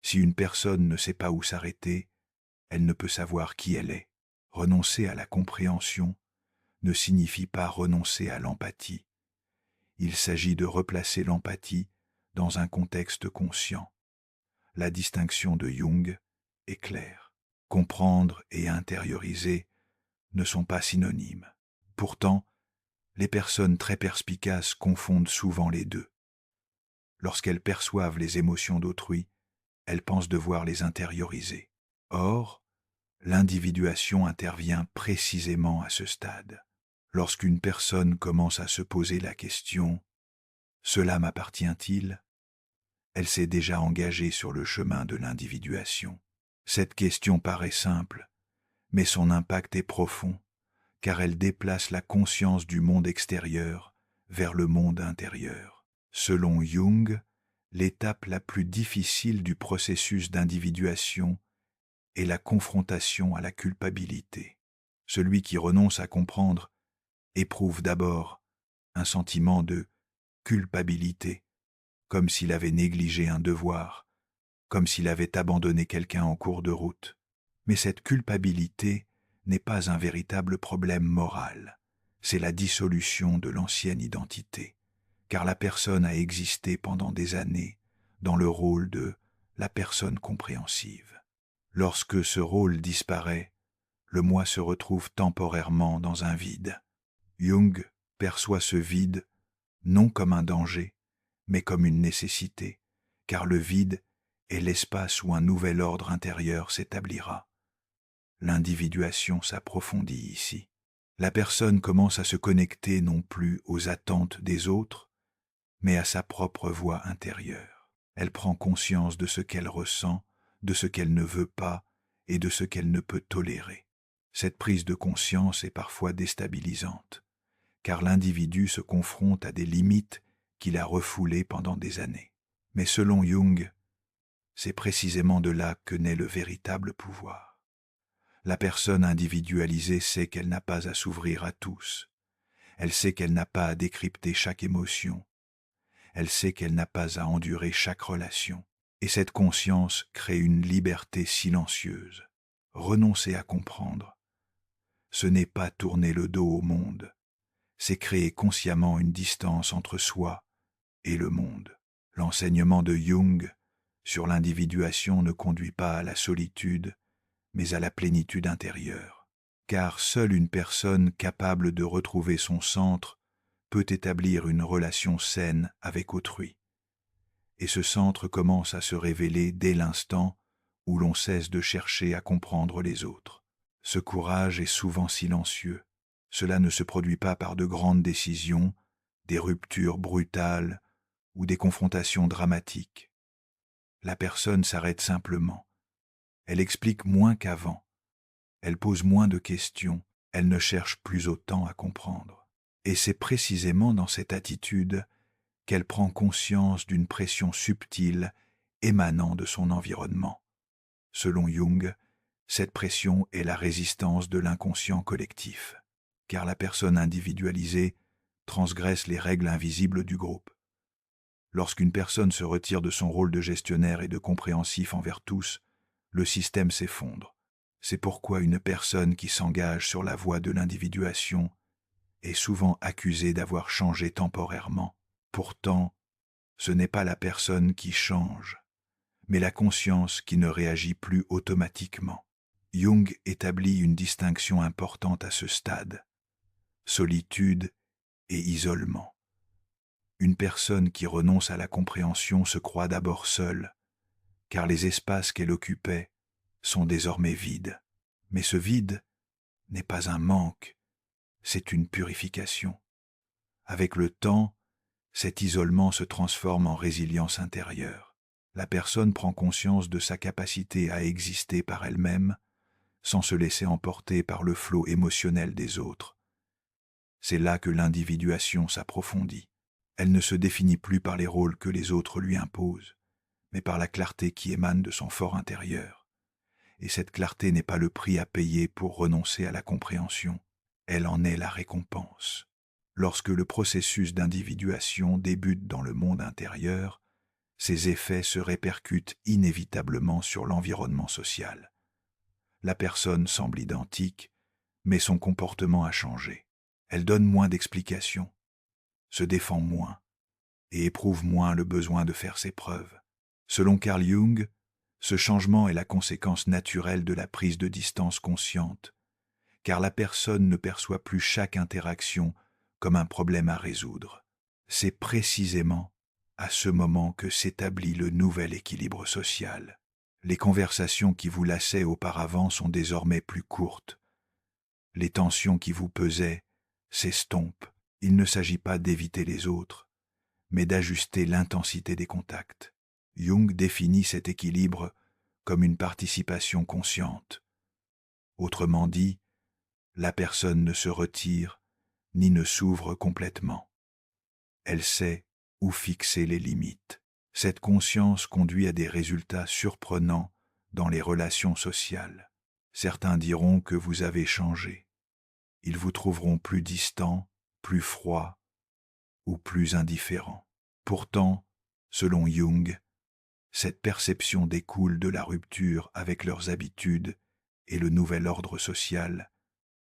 Si une personne ne sait pas où s'arrêter, elle ne peut savoir qui elle est. Renoncer à la compréhension ne signifie pas renoncer à l'empathie. Il s'agit de replacer l'empathie dans un contexte conscient. La distinction de Jung est claire. Comprendre et intérioriser ne sont pas synonymes. Pourtant, les personnes très perspicaces confondent souvent les deux. Lorsqu'elles perçoivent les émotions d'autrui, elles pensent devoir les intérioriser. Or, l'individuation intervient précisément à ce stade. Lorsqu'une personne commence à se poser la question « Cela m'appartient-il ?», elle s'est déjà engagée sur le chemin de l'individuation. Cette question paraît simple, mais son impact est profond, car elle déplace la conscience du monde extérieur vers le monde intérieur. Selon Jung, l'étape la plus difficile du processus d'individuation est la confrontation à la culpabilité. Celui qui renonce à comprendre éprouve d'abord un sentiment de culpabilité, comme s'il avait négligé un devoir, comme s'il avait abandonné quelqu'un en cours de route. Mais cette culpabilité n'est pas un véritable problème moral, c'est la dissolution de l'ancienne identité, car la personne a existé pendant des années dans le rôle de la personne compréhensive. Lorsque ce rôle disparaît, le moi se retrouve temporairement dans un vide. Jung perçoit ce vide non comme un danger, mais comme une nécessité, car le vide est l'espace où un nouvel ordre intérieur s'établira. L'individuation s'approfondit ici. La personne commence à se connecter non plus aux attentes des autres, mais à sa propre voix intérieure. Elle prend conscience de ce qu'elle ressent, de ce qu'elle ne veut pas et de ce qu'elle ne peut tolérer. Cette prise de conscience est parfois déstabilisante, car l'individu se confronte à des limites qu'il a refoulées pendant des années. Mais selon Jung, c'est précisément de là que naît le véritable pouvoir. La personne individualisée sait qu'elle n'a pas à s'ouvrir à tous. Elle sait qu'elle n'a pas à décrypter chaque émotion. Elle sait qu'elle n'a pas à endurer chaque relation. Et cette conscience crée une liberté silencieuse. Renoncer à comprendre, ce n'est pas tourner le dos au monde, c'est créer consciemment une distance entre soi et le monde. L'enseignement de Jung sur l'individuation ne conduit pas à la solitude, mais à la plénitude intérieure. Car seule une personne capable de retrouver son centre peut établir une relation saine avec autrui. Et ce centre commence à se révéler dès l'instant où l'on cesse de chercher à comprendre les autres. Ce courage est souvent silencieux. Cela ne se produit pas par de grandes décisions, des ruptures brutales ou des confrontations dramatiques. La personne s'arrête simplement. Elle explique moins qu'avant. Elle pose moins de questions. Elle ne cherche plus autant à comprendre. Et c'est précisément dans cette attitude qu'elle prend conscience d'une pression subtile émanant de son environnement. Selon Jung, Cette pression est la résistance de l'inconscient collectif, car la personne individualisée transgresse les règles invisibles du groupe. Lorsqu'une personne se retire de son rôle de gestionnaire et de compréhensif envers tous, le système s'effondre. C'est pourquoi une personne qui s'engage sur la voie de l'individuation est souvent accusée d'avoir changé temporairement. Pourtant, ce n'est pas la personne qui change, mais la conscience qui ne réagit plus automatiquement. Jung établit une distinction importante à ce stade: solitude et isolement. Une personne qui renonce à la compréhension se croit d'abord seule, car les espaces qu'elle occupait sont désormais vides. Mais ce vide n'est pas un manque, c'est une purification. Avec le temps, cet isolement se transforme en résilience intérieure. La personne prend conscience de sa capacité à exister par elle-même, sans se laisser emporter par le flot émotionnel des autres. C'est là que l'individuation s'approfondit. Elle ne se définit plus par les rôles que les autres lui imposent, mais par la clarté qui émane de son fort intérieur. Et cette clarté n'est pas le prix à payer pour renoncer à la compréhension, elle en est la récompense. Lorsque le processus d'individuation débute dans le monde intérieur, ses effets se répercutent inévitablement sur l'environnement social. La personne semble identique, mais son comportement a changé. Elle donne moins d'explications, se défend moins et éprouve moins le besoin de faire ses preuves. Selon Carl Jung, ce changement est la conséquence naturelle de la prise de distance consciente, car la personne ne perçoit plus chaque interaction comme un problème à résoudre. C'est précisément à ce moment que s'établit le nouvel équilibre social. Les conversations qui vous lassaient auparavant sont désormais plus courtes. Les tensions qui vous pesaient s'estompent. Il ne s'agit pas d'éviter les autres, mais d'ajuster l'intensité des contacts. Jung définit cet équilibre comme une participation consciente. Autrement dit, la personne ne se retire ni ne s'ouvre complètement. Elle sait où fixer les limites. Cette conscience conduit à des résultats surprenants dans les relations sociales. Certains diront que vous avez changé. Ils vous trouveront plus distant, plus froid ou plus indifférent. Pourtant, selon Jung, cette perception découle de la rupture avec leurs habitudes et le nouvel ordre social,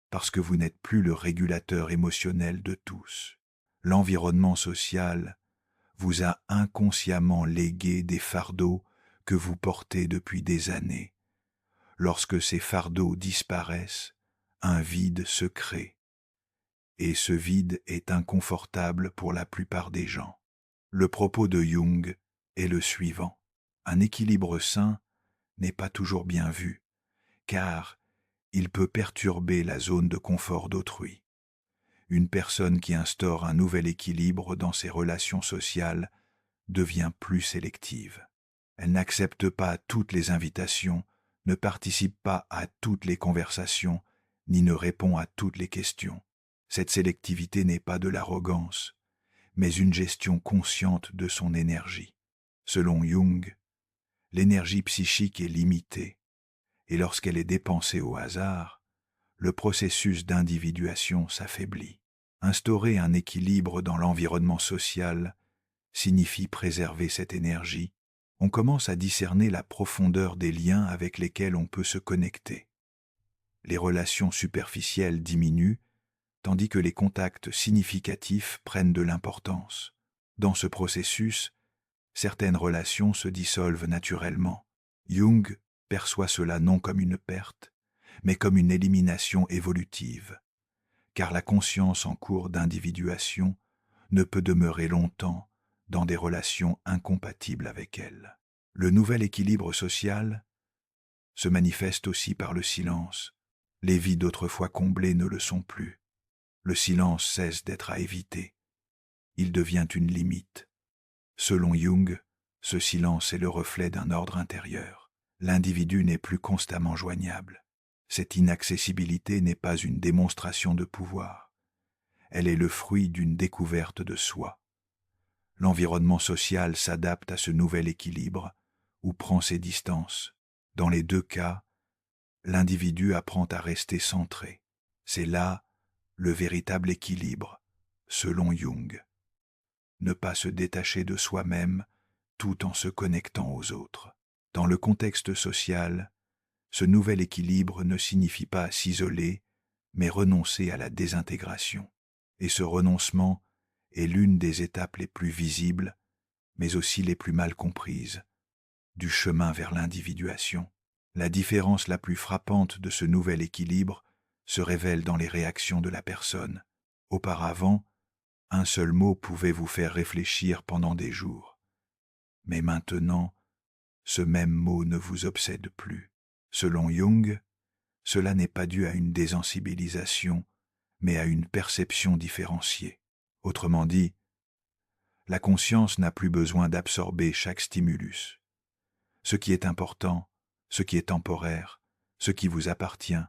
parce que vous n'êtes plus le régulateur émotionnel de tous. L'environnement social vous a inconsciemment légué des fardeaux que vous portez depuis des années. Lorsque ces fardeaux disparaissent, un vide se crée. Et ce vide est inconfortable pour la plupart des gens. Le propos de Jung est le suivant: un équilibre sain n'est pas toujours bien vu, car il peut perturber la zone de confort d'autrui. Une personne qui instaure un nouvel équilibre dans ses relations sociales devient plus sélective. Elle n'accepte pas toutes les invitations, ne participe pas à toutes les conversations, ni ne répond à toutes les questions. Cette sélectivité n'est pas de l'arrogance, mais une gestion consciente de son énergie. Selon Jung, l'énergie psychique est limitée, et lorsqu'elle est dépensée au hasard, le processus d'individuation s'affaiblit. Instaurer un équilibre dans l'environnement social signifie préserver cette énergie. On commence à discerner la profondeur des liens avec lesquels on peut se connecter. Les relations superficielles diminuent, tandis que les contacts significatifs prennent de l'importance. Dans ce processus, certaines relations se dissolvent naturellement. Jung perçoit cela non comme une perte, mais comme une élimination évolutive, car la conscience en cours d'individuation ne peut demeurer longtemps dans des relations incompatibles avec elle. Le nouvel équilibre social se manifeste aussi par le silence. Les vides autrefois comblés ne le sont plus. Le silence cesse d'être à éviter. Il devient une limite. Selon Jung, ce silence est le reflet d'un ordre intérieur. L'individu n'est plus constamment joignable. Cette inaccessibilité n'est pas une démonstration de pouvoir. Elle est le fruit d'une découverte de soi. L'environnement social s'adapte à ce nouvel équilibre ou prend ses distances. Dans les deux cas, l'individu apprend à rester centré. C'est là le véritable équilibre, selon Jung. Ne pas se détacher de soi-même tout en se connectant aux autres. Dans le contexte social, ce nouvel équilibre ne signifie pas s'isoler, mais renoncer à la désintégration. Et ce renoncement est l'une des étapes les plus visibles, mais aussi les plus mal comprises, du chemin vers l'individuation. La différence la plus frappante de ce nouvel équilibre se révèle dans les réactions de la personne. Auparavant, un seul mot pouvait vous faire réfléchir pendant des jours. Mais maintenant, ce même mot ne vous obsède plus. Selon Jung, cela n'est pas dû à une désensibilisation, mais à une perception différenciée. Autrement dit, la conscience n'a plus besoin d'absorber chaque stimulus. Ce qui est important, ce qui est temporaire, ce qui vous appartient,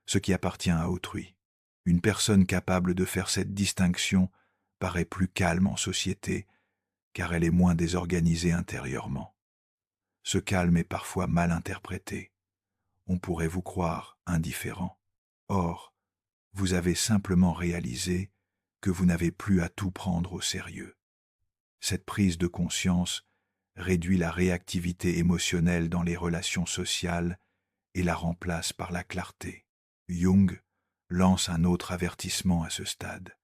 ce qui appartient à autrui. Une personne capable de faire cette distinction paraît plus calme en société, car elle est moins désorganisée intérieurement. Ce calme est parfois mal interprété. On pourrait vous croire indifférent. Or, vous avez simplement réalisé que vous n'avez plus à tout prendre au sérieux. Cette prise de conscience réduit la réactivité émotionnelle dans les relations sociales et la remplace par la clarté. Jung lance un autre avertissement à ce stade.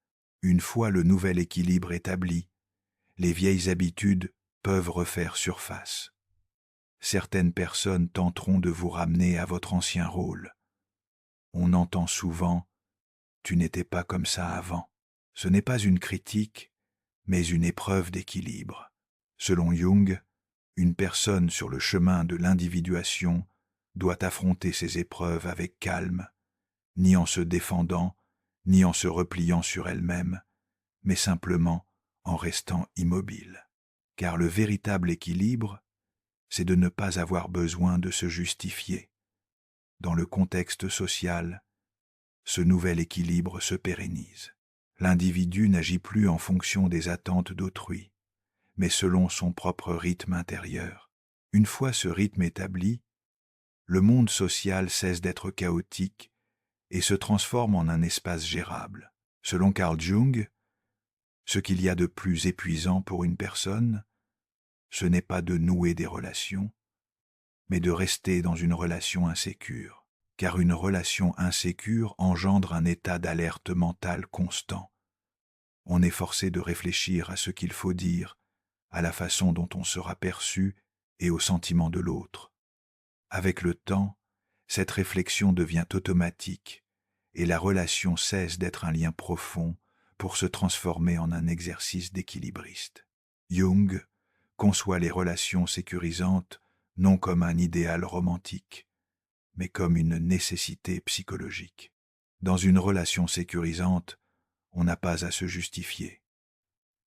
Une fois le nouvel équilibre établi, les vieilles habitudes peuvent refaire surface. Certaines personnes tenteront de vous ramener à votre ancien rôle. On entend souvent « tu n'étais pas comme ça avant ». Ce n'est pas une critique, mais une épreuve d'équilibre. Selon Jung, une personne sur le chemin de l'individuation doit affronter ces épreuves avec calme, ni en se défendant, ni en se repliant sur elle-même, mais simplement en restant immobile. Car le véritable équilibre, c'est de ne pas avoir besoin de se justifier. Dans le contexte social, ce nouvel équilibre se pérennise. L'individu n'agit plus en fonction des attentes d'autrui, mais selon son propre rythme intérieur. Une fois ce rythme établi, le monde social cesse d'être chaotique et se transforme en un espace gérable. Selon Carl Jung, ce qu'il y a de plus épuisant pour une personne, ce n'est pas de nouer des relations, mais de rester dans une relation insécure, car une relation insécure engendre un état d'alerte mentale constant. On est forcé de réfléchir à ce qu'il faut dire, à la façon dont on sera perçu et aux sentiments de l'autre. Avec le temps, cette réflexion devient automatique et la relation cesse d'être un lien profond pour se transformer en un exercice d'équilibriste. Jung conçoit les relations sécurisantes non comme un idéal romantique, mais comme une nécessité psychologique. Dans une relation sécurisante, on n'a pas à se justifier.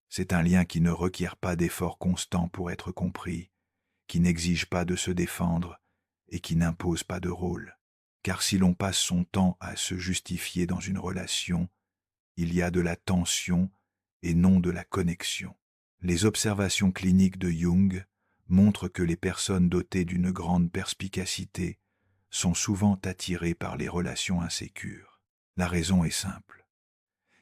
C'est un lien qui ne requiert pas d'efforts constants pour être compris, qui n'exige pas de se défendre et qui n'impose pas de rôle. Car si l'on passe son temps à se justifier dans une relation, il y a de la tension et non de la connexion. Les observations cliniques de Jung montrent que les personnes dotées d'une grande perspicacité sont souvent attirées par les relations insécures. La raison est simple.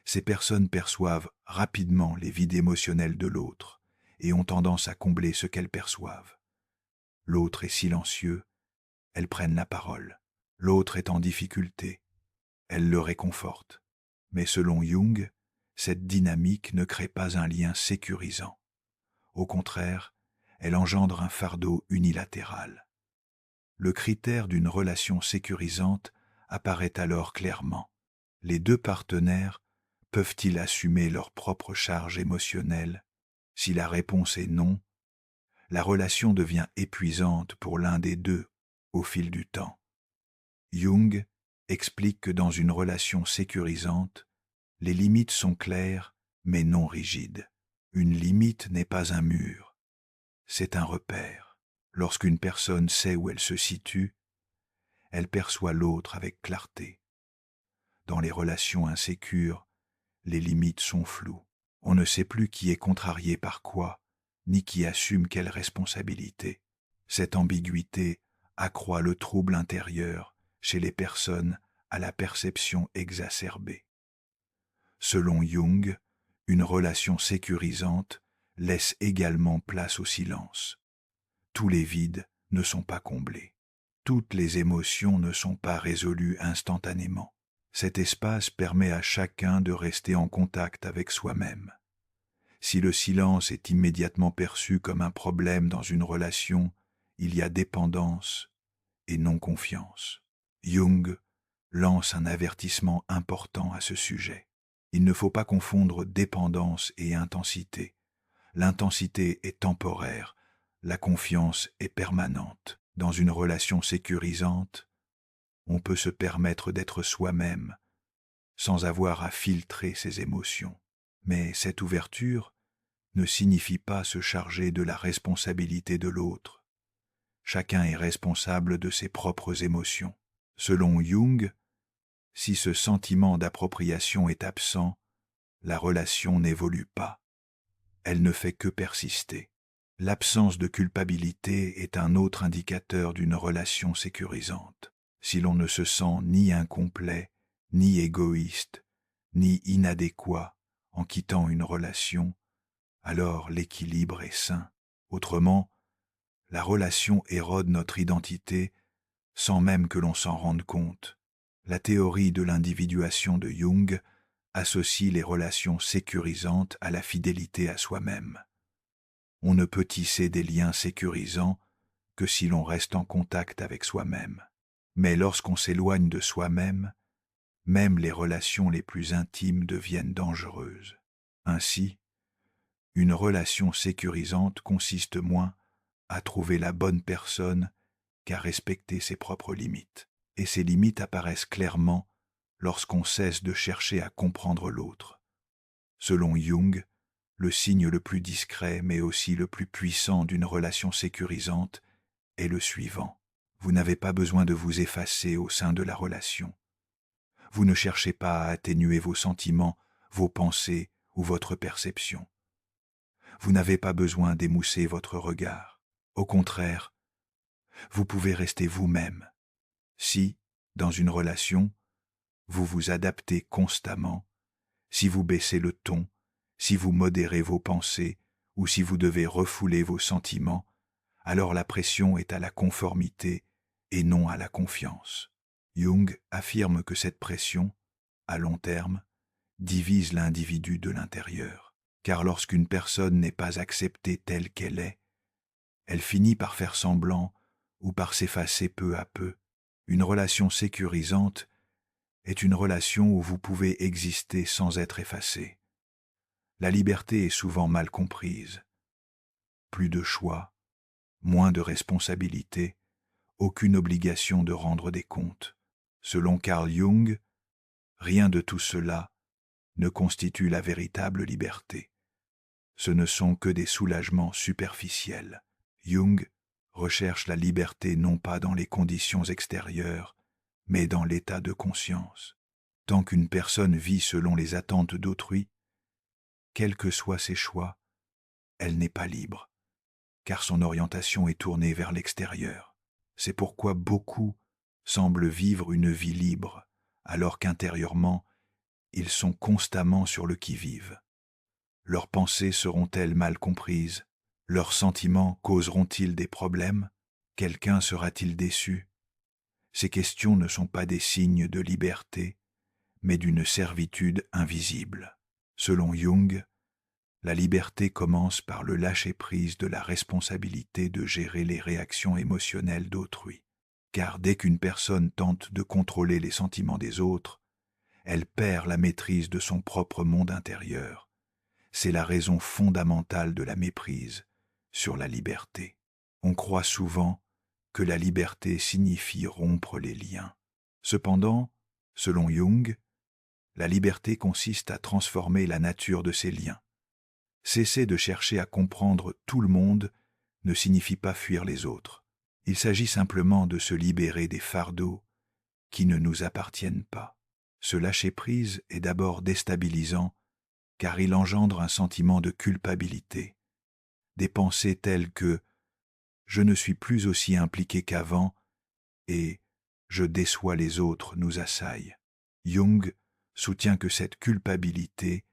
Ces personnes perçoivent rapidement les vides émotionnels de l'autre et ont tendance à combler ce qu'elles perçoivent. L'autre est silencieux, elles prennent la parole. L'autre est en difficulté, elles le réconfortent. Mais selon Jung, cette dynamique ne crée pas un lien sécurisant. Au contraire, elle engendre un fardeau unilatéral. Le critère d'une relation sécurisante apparaît alors clairement. Les deux partenaires peuvent-ils assumer leur propre charge émotionnelle? Si la réponse est non, la relation devient épuisante pour l'un des deux au fil du temps. Jung explique que dans une relation sécurisante, les limites sont claires mais non rigides. Une limite n'est pas un mur, c'est un repère. Lorsqu'une personne sait où elle se situe, elle perçoit l'autre avec clarté. Dans les relations insécures, les limites sont floues. On ne sait plus qui est contrarié par quoi, ni qui assume quelle responsabilité. Cette ambiguïté accroît le trouble intérieur chez les personnes à la perception exacerbée. Selon Jung, une relation sécurisante laisse également place au silence. Tous les vides ne sont pas comblés. Toutes les émotions ne sont pas résolues instantanément. Cet espace permet à chacun de rester en contact avec soi-même. Si le silence est immédiatement perçu comme un problème dans une relation, il y a dépendance et non-confiance. Jung lance un avertissement important à ce sujet. Il ne faut pas confondre dépendance et intensité. L'intensité est temporaire, la confiance est permanente. Dans une relation sécurisante, on peut se permettre d'être soi-même sans avoir à filtrer ses émotions. Mais cette ouverture ne signifie pas se charger de la responsabilité de l'autre. Chacun est responsable de ses propres émotions. Selon Jung, si ce sentiment d'appropriation est absent, la relation n'évolue pas. Elle ne fait que persister. L'absence de culpabilité est un autre indicateur d'une relation sécurisante. Si l'on ne se sent ni incomplet, ni égoïste, ni inadéquat en quittant une relation, alors l'équilibre est sain. Autrement, la relation érode notre identité sans même que l'on s'en rende compte. La théorie de l'individuation de Jung associe les relations sécurisantes à la fidélité à soi-même. On ne peut tisser des liens sécurisants que si l'on reste en contact avec soi-même. Mais lorsqu'on s'éloigne de soi-même, même les relations les plus intimes deviennent dangereuses. Ainsi, une relation sécurisante consiste moins à trouver la bonne personne qu'à respecter ses propres limites. Et ces limites apparaissent clairement lorsqu'on cesse de chercher à comprendre l'autre. Selon Jung, le signe le plus discret mais aussi le plus puissant d'une relation sécurisante est le suivant. Vous n'avez pas besoin de vous effacer au sein de la relation. Vous ne cherchez pas à atténuer vos sentiments, vos pensées ou votre perception. Vous n'avez pas besoin d'émousser votre regard. Au contraire, vous pouvez rester vous-même. Si, dans une relation, vous vous adaptez constamment, si vous baissez le ton, si vous modérez vos pensées ou si vous devez refouler vos sentiments, alors la pression est à la conformité et non à la confiance. Jung affirme que cette pression, à long terme, divise l'individu de l'intérieur, car lorsqu'une personne n'est pas acceptée telle qu'elle est, elle finit par faire semblant ou par s'effacer peu à peu. Une relation sécurisante est une relation où vous pouvez exister sans être effacé. La liberté est souvent mal comprise. Plus de choix, moins de responsabilités, aucune obligation de rendre des comptes. Selon Carl Jung, rien de tout cela ne constitue la véritable liberté. Ce ne sont que des soulagements superficiels. Jung recherche la liberté non pas dans les conditions extérieures, mais dans l'état de conscience. Tant qu'une personne vit selon les attentes d'autrui, quels que soient ses choix, elle n'est pas libre, car son orientation est tournée vers l'extérieur. C'est pourquoi beaucoup semblent vivre une vie libre, alors qu'intérieurement, ils sont constamment sur le qui-vive. Leurs pensées seront-elles mal comprises? Leurs sentiments causeront-ils des problèmes? Quelqu'un sera-t-il déçu? Ces questions ne sont pas des signes de liberté, mais d'une servitude invisible. Selon Jung, la liberté commence par le lâcher-prise de la responsabilité de gérer les réactions émotionnelles d'autrui. Car dès qu'une personne tente de contrôler les sentiments des autres, elle perd la maîtrise de son propre monde intérieur. C'est la raison fondamentale de la méprise sur la liberté. On croit souvent que la liberté signifie rompre les liens. Cependant, selon Jung, la liberté consiste à transformer la nature de ces liens. Cesser de chercher à comprendre tout le monde ne signifie pas fuir les autres. Il s'agit simplement de se libérer des fardeaux qui ne nous appartiennent pas. Ce lâcher-prise est d'abord déstabilisant car il engendre un sentiment de culpabilité. Des pensées telles que « je ne suis plus aussi impliqué qu'avant » et je déçois les autres nous assaille. Jung soutient que cette culpabilité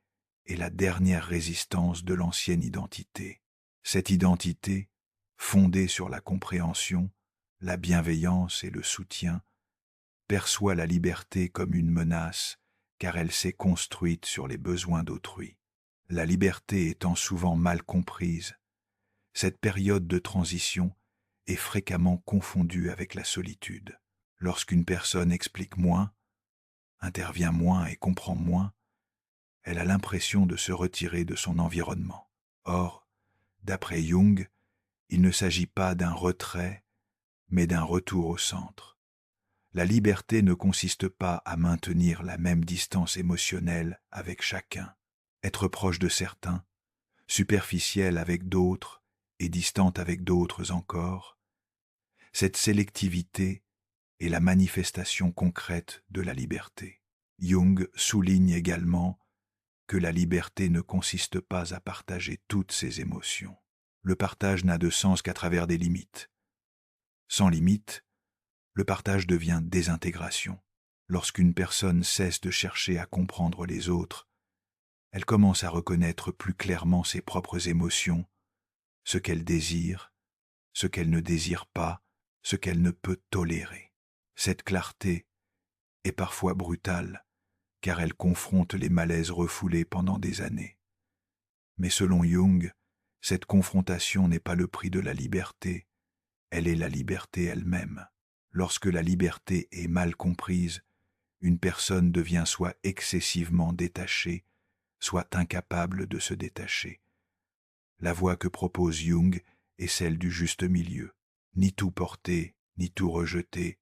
est la dernière résistance de l'ancienne identité. Cette identité, fondée sur la compréhension, la bienveillance et le soutien, perçoit la liberté comme une menace car elle s'est construite sur les besoins d'autrui. La liberté étant souvent mal comprise, cette période de transition est fréquemment confondue avec la solitude. Lorsqu'une personne explique moins, intervient moins et comprend moins, elle a l'impression de se retirer de son environnement. Or, d'après Jung, il ne s'agit pas d'un retrait, mais d'un retour au centre. La liberté ne consiste pas à maintenir la même distance émotionnelle avec chacun, être proche de certains, superficielle avec d'autres et distante avec d'autres encore. Cette sélectivité est la manifestation concrète de la liberté. Jung souligne également que la liberté ne consiste pas à partager toutes ses émotions. Le partage n'a de sens qu'à travers des limites. Sans limite, le partage devient désintégration. Lorsqu'une personne cesse de chercher à comprendre les autres, elle commence à reconnaître plus clairement ses propres émotions, ce qu'elle désire, ce qu'elle ne désire pas, ce qu'elle ne peut tolérer. Cette clarté est parfois brutale, car elle confronte les malaises refoulés pendant des années. Mais selon Jung, cette confrontation n'est pas le prix de la liberté, elle est la liberté elle-même. Lorsque la liberté est mal comprise, une personne devient soit excessivement détachée, soit incapable de se détacher. La voie que propose Jung est celle du juste milieu, ni tout porter, ni tout rejeter,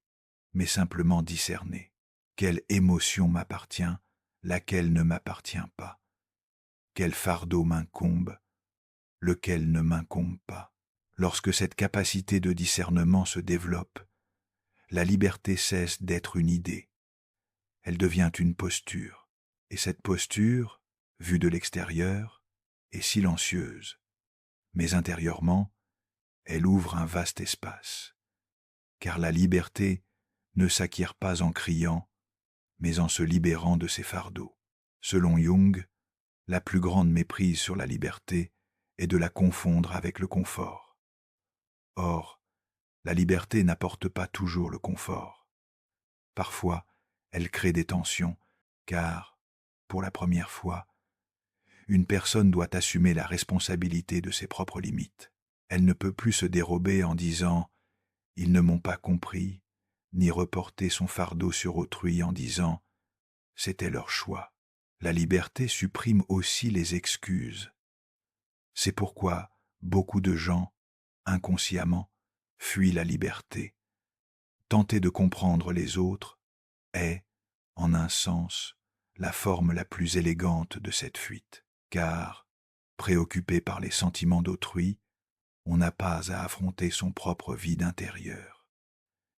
mais simplement discerner. Quelle émotion m'appartient, laquelle ne m'appartient pas? Quel fardeau m'incombe, lequel ne m'incombe pas? Lorsque cette capacité de discernement se développe, la liberté cesse d'être une idée. Elle devient une posture. Et cette posture, vue de l'extérieur, est silencieuse. Mais intérieurement, elle ouvre un vaste espace. Car la liberté ne s'acquiert pas en criant, mais en se libérant de ses fardeaux. Selon Jung, la plus grande méprise sur la liberté est de la confondre avec le confort. Or, la liberté n'apporte pas toujours le confort. Parfois, elle crée des tensions, car, pour la première fois, une personne doit assumer la responsabilité de ses propres limites. Elle ne peut plus se dérober en disant « ils ne m'ont pas compris », ni reporter son fardeau sur autrui en disant « c'était leur choix ». La liberté supprime aussi les excuses. C'est pourquoi beaucoup de gens, inconsciemment, fuient la liberté. Tenter de comprendre les autres est, en un sens, la forme la plus élégante de cette fuite, car, préoccupé par les sentiments d'autrui, on n'a pas à affronter son propre vide intérieur.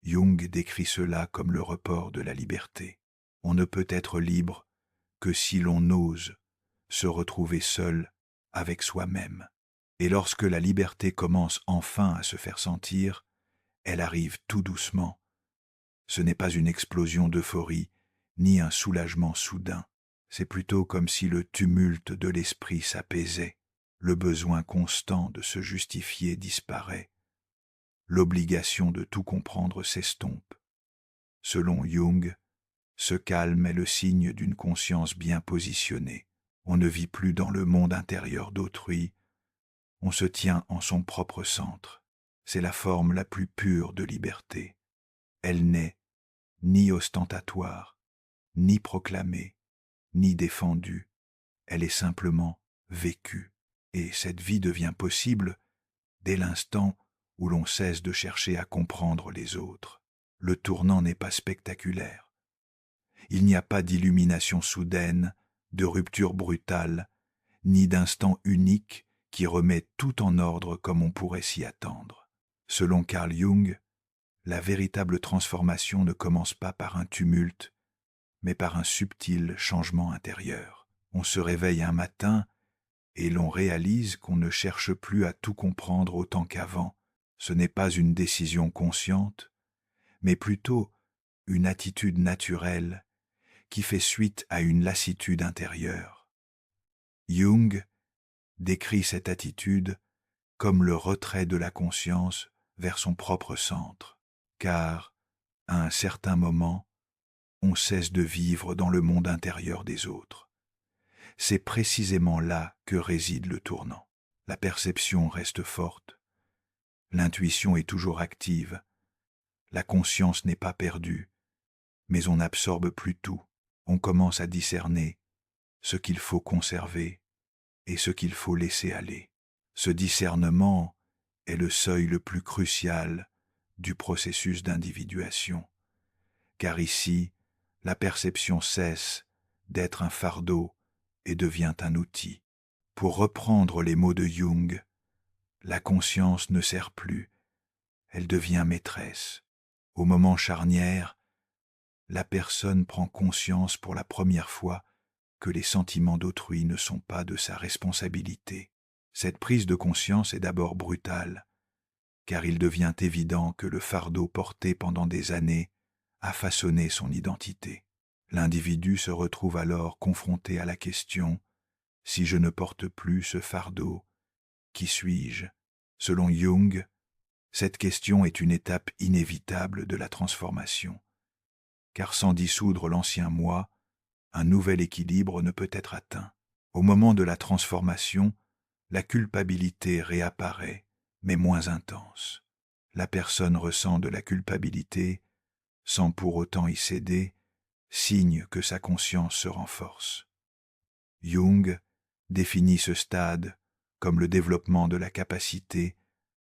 Jung décrit cela comme le report de la liberté. On ne peut être libre que si l'on ose se retrouver seul avec soi-même. Et lorsque la liberté commence enfin à se faire sentir, elle arrive tout doucement. Ce n'est pas une explosion d'euphorie, ni un soulagement soudain. C'est plutôt comme si le tumulte de l'esprit s'apaisait, le besoin constant de se justifier disparaît, l'obligation de tout comprendre s'estompe. Selon Jung, ce calme est le signe d'une conscience bien positionnée. On ne vit plus dans le monde intérieur d'autrui, on se tient en son propre centre. C'est la forme la plus pure de liberté. Elle n'est ni ostentatoire, ni proclamée, ni défendue. Elle est simplement vécue. Et cette vie devient possible dès l'instant où l'on cesse de chercher à comprendre les autres. Le tournant n'est pas spectaculaire. Il n'y a pas d'illumination soudaine, de rupture brutale, ni d'instant unique qui remet tout en ordre comme on pourrait s'y attendre. Selon Carl Jung, la véritable transformation ne commence pas par un tumulte, mais par un subtil changement intérieur. On se réveille un matin et l'on réalise qu'on ne cherche plus à tout comprendre autant qu'avant. Ce n'est pas une décision consciente, mais plutôt une attitude naturelle qui fait suite à une lassitude intérieure. Jung décrit cette attitude comme le retrait de la conscience vers son propre centre, car, à un certain moment, on cesse de vivre dans le monde intérieur des autres. C'est précisément là que réside le tournant. La perception reste forte, l'intuition est toujours active, la conscience n'est pas perdue, mais on n'absorbe plus tout. On commence à discerner ce qu'il faut conserver et ce qu'il faut laisser aller. Ce discernement est le seuil le plus crucial du processus d'individuation, car ici, la perception cesse d'être un fardeau et devient un outil. Pour reprendre les mots de Jung, la conscience ne sert plus, elle devient maîtresse. Au moment charnière, la personne prend conscience pour la première fois que les sentiments d'autrui ne sont pas de sa responsabilité. Cette prise de conscience est d'abord brutale, car il devient évident que le fardeau porté pendant des années a façonné son identité. L'individu se retrouve alors confronté à la question « Si je ne porte plus ce fardeau, qui suis-je » Selon Jung, cette question est une étape inévitable de la transformation, car sans dissoudre l'ancien moi, un nouvel équilibre ne peut être atteint. Au moment de la transformation, la culpabilité réapparaît, mais moins intense. La personne ressent de la culpabilité, sans pour autant y céder, signe que sa conscience se renforce. Jung définit ce stade comme le développement de la capacité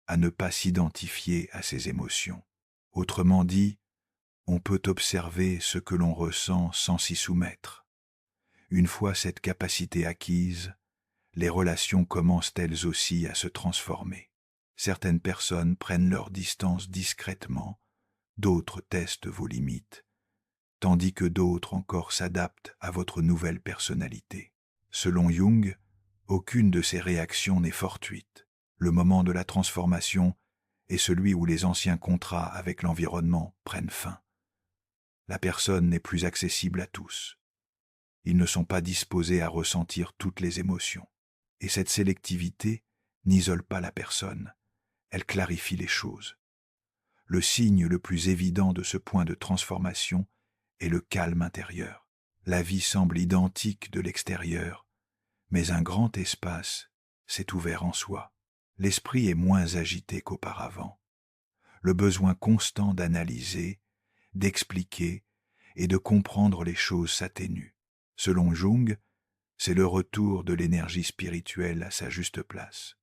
à ne pas s'identifier à ses émotions. Autrement dit, on peut observer ce que l'on ressent sans s'y soumettre. Une fois cette capacité acquise, les relations commencent elles aussi à se transformer. Certaines personnes prennent leur distance discrètement, d'autres testent vos limites, tandis que d'autres encore s'adaptent à votre nouvelle personnalité. Selon Jung, aucune de ces réactions n'est fortuite. Le moment de la transformation est celui où les anciens contrats avec l'environnement prennent fin. La personne n'est plus accessible à tous. Ils ne sont pas disposés à ressentir toutes les émotions. Et cette sélectivité n'isole pas la personne, elle clarifie les choses. Le signe le plus évident de ce point de transformation est le calme intérieur. La vie semble identique de l'extérieur, mais un grand espace s'est ouvert en soi. L'esprit est moins agité qu'auparavant. Le besoin constant d'analyser, d'expliquer et de comprendre les choses s'atténue. Selon Jung, c'est le retour de l'énergie spirituelle à sa juste place.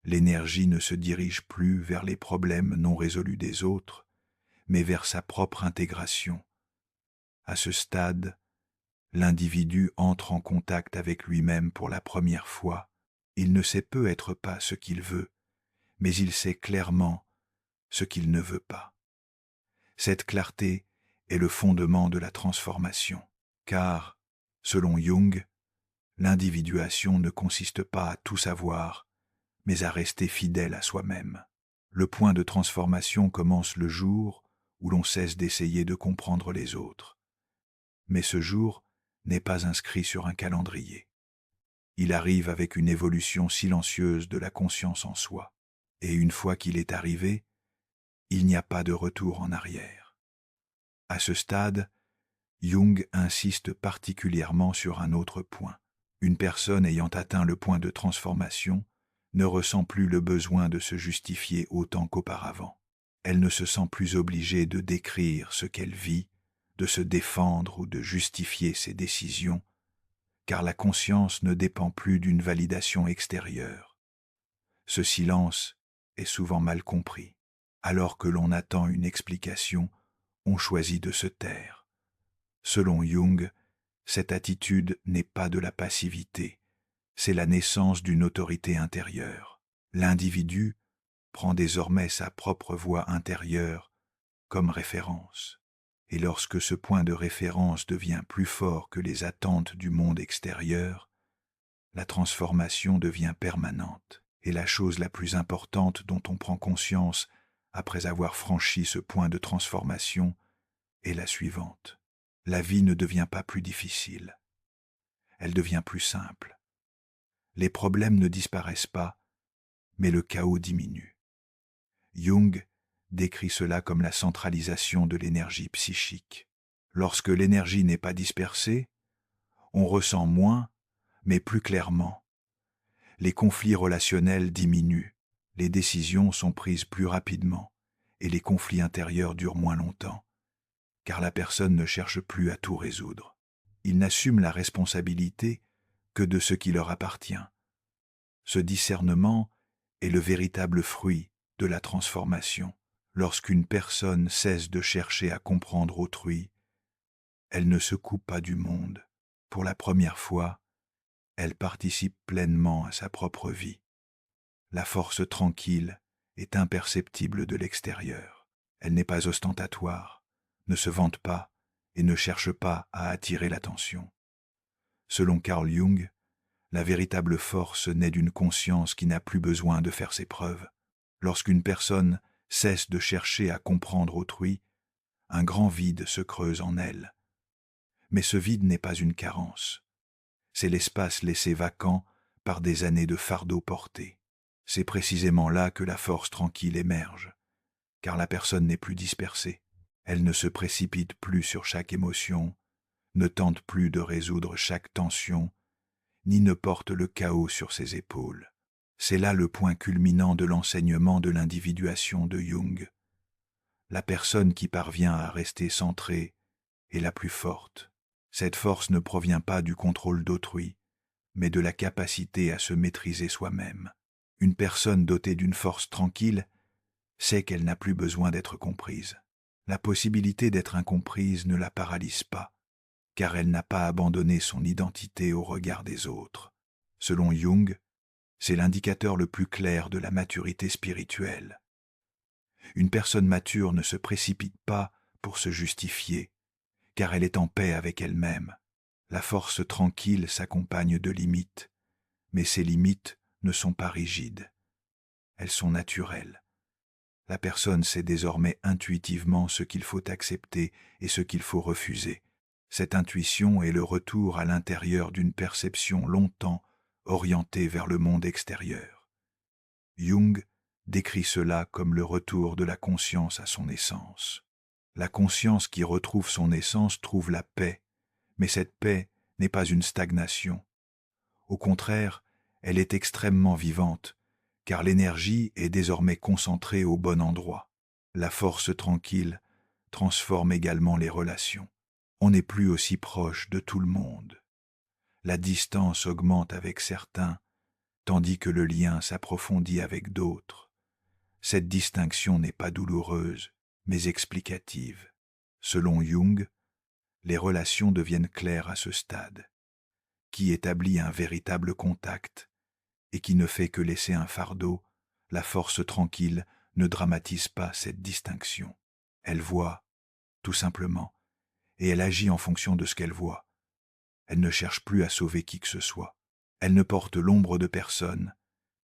L'énergie ne se dirige plus vers les problèmes non résolus des autres, mais vers sa propre intégration. À ce stade, l'individu entre en contact avec lui-même pour la première fois. Il ne sait peut-être pas ce qu'il veut, mais il sait clairement ce qu'il ne veut pas. Cette clarté est le fondement de la transformation, car, selon Jung, l'individuation ne consiste pas à tout savoir, mais à rester fidèle à soi-même. Le point de transformation commence le jour où l'on cesse d'essayer de comprendre les autres. Mais ce jour n'est pas inscrit sur un calendrier. Il arrive avec une évolution silencieuse de la conscience en soi. Et une fois qu'il est arrivé, il n'y a pas de retour en arrière. À ce stade, Jung insiste particulièrement sur un autre point. Une personne ayant atteint le point de transformation ne ressent plus le besoin de se justifier autant qu'auparavant. Elle ne se sent plus obligée de décrire ce qu'elle vit, de se défendre ou de justifier ses décisions, car la conscience ne dépend plus d'une validation extérieure. Ce silence est souvent mal compris. Alors que l'on attend une explication, on choisit de se taire. Selon Jung, cette attitude n'est pas de la passivité, c'est la naissance d'une autorité intérieure. L'individu prend désormais sa propre voix intérieure comme référence. Et lorsque ce point de référence devient plus fort que les attentes du monde extérieur, la transformation devient permanente. Et la chose la plus importante dont on prend conscience après avoir franchi ce point de transformation est la suivante. La vie ne devient pas plus difficile. Elle devient plus simple. Les problèmes ne disparaissent pas, mais le chaos diminue. Jung décrit cela comme la centralisation de l'énergie psychique. Lorsque l'énergie n'est pas dispersée, on ressent moins, mais plus clairement. Les conflits relationnels diminuent, les décisions sont prises plus rapidement, et les conflits intérieurs durent moins longtemps, car la personne ne cherche plus à tout résoudre. Ils n'assument la responsabilité que de ce qui leur appartient. Ce discernement est le véritable fruit de la transformation. Lorsqu'une personne cesse de chercher à comprendre autrui, elle ne se coupe pas du monde. Pour la première fois, elle participe pleinement à sa propre vie. La force tranquille est imperceptible de l'extérieur. Elle n'est pas ostentatoire, ne se vante pas et ne cherche pas à attirer l'attention. Selon Carl Jung, la véritable force naît d'une conscience qui n'a plus besoin de faire ses preuves. Lorsqu'une personne cesse de chercher à comprendre autrui, un grand vide se creuse en elle. Mais ce vide n'est pas une carence. C'est l'espace laissé vacant par des années de fardeau porté. C'est précisément là que la force tranquille émerge, car la personne n'est plus dispersée. Elle ne se précipite plus sur chaque émotion, ne tente plus de résoudre chaque tension, ni ne porte le chaos sur ses épaules. C'est là le point culminant de l'enseignement de l'individuation de Jung. La personne qui parvient à rester centrée est la plus forte. Cette force ne provient pas du contrôle d'autrui, mais de la capacité à se maîtriser soi-même. Une personne dotée d'une force tranquille sait qu'elle n'a plus besoin d'être comprise. La possibilité d'être incomprise ne la paralyse pas, car elle n'a pas abandonné son identité au regard des autres. Selon Jung, c'est l'indicateur le plus clair de la maturité spirituelle. Une personne mature ne se précipite pas pour se justifier, car elle est en paix avec elle-même. La force tranquille s'accompagne de limites, mais ces limites ne sont pas rigides. Elles sont naturelles. La personne sait désormais intuitivement ce qu'il faut accepter et ce qu'il faut refuser. Cette intuition est le retour à l'intérieur d'une perception longtemps orientée vers le monde extérieur. Jung décrit cela comme le retour de la conscience à son essence. La conscience qui retrouve son essence trouve la paix, mais cette paix n'est pas une stagnation. Au contraire, elle est extrêmement vivante, car l'énergie est désormais concentrée au bon endroit. La force tranquille transforme également les relations. On n'est plus aussi proche de tout le monde. La distance augmente avec certains, tandis que le lien s'approfondit avec d'autres. Cette distinction n'est pas douloureuse, mais explicative. Selon Jung, les relations deviennent claires à ce stade, qui établit un véritable contact et qui ne fait que laisser un fardeau. La force tranquille ne dramatise pas cette distinction. Elle voit, tout simplement, et elle agit en fonction de ce qu'elle voit. Elle ne cherche plus à sauver qui que ce soit. Elle ne porte l'ombre de personne,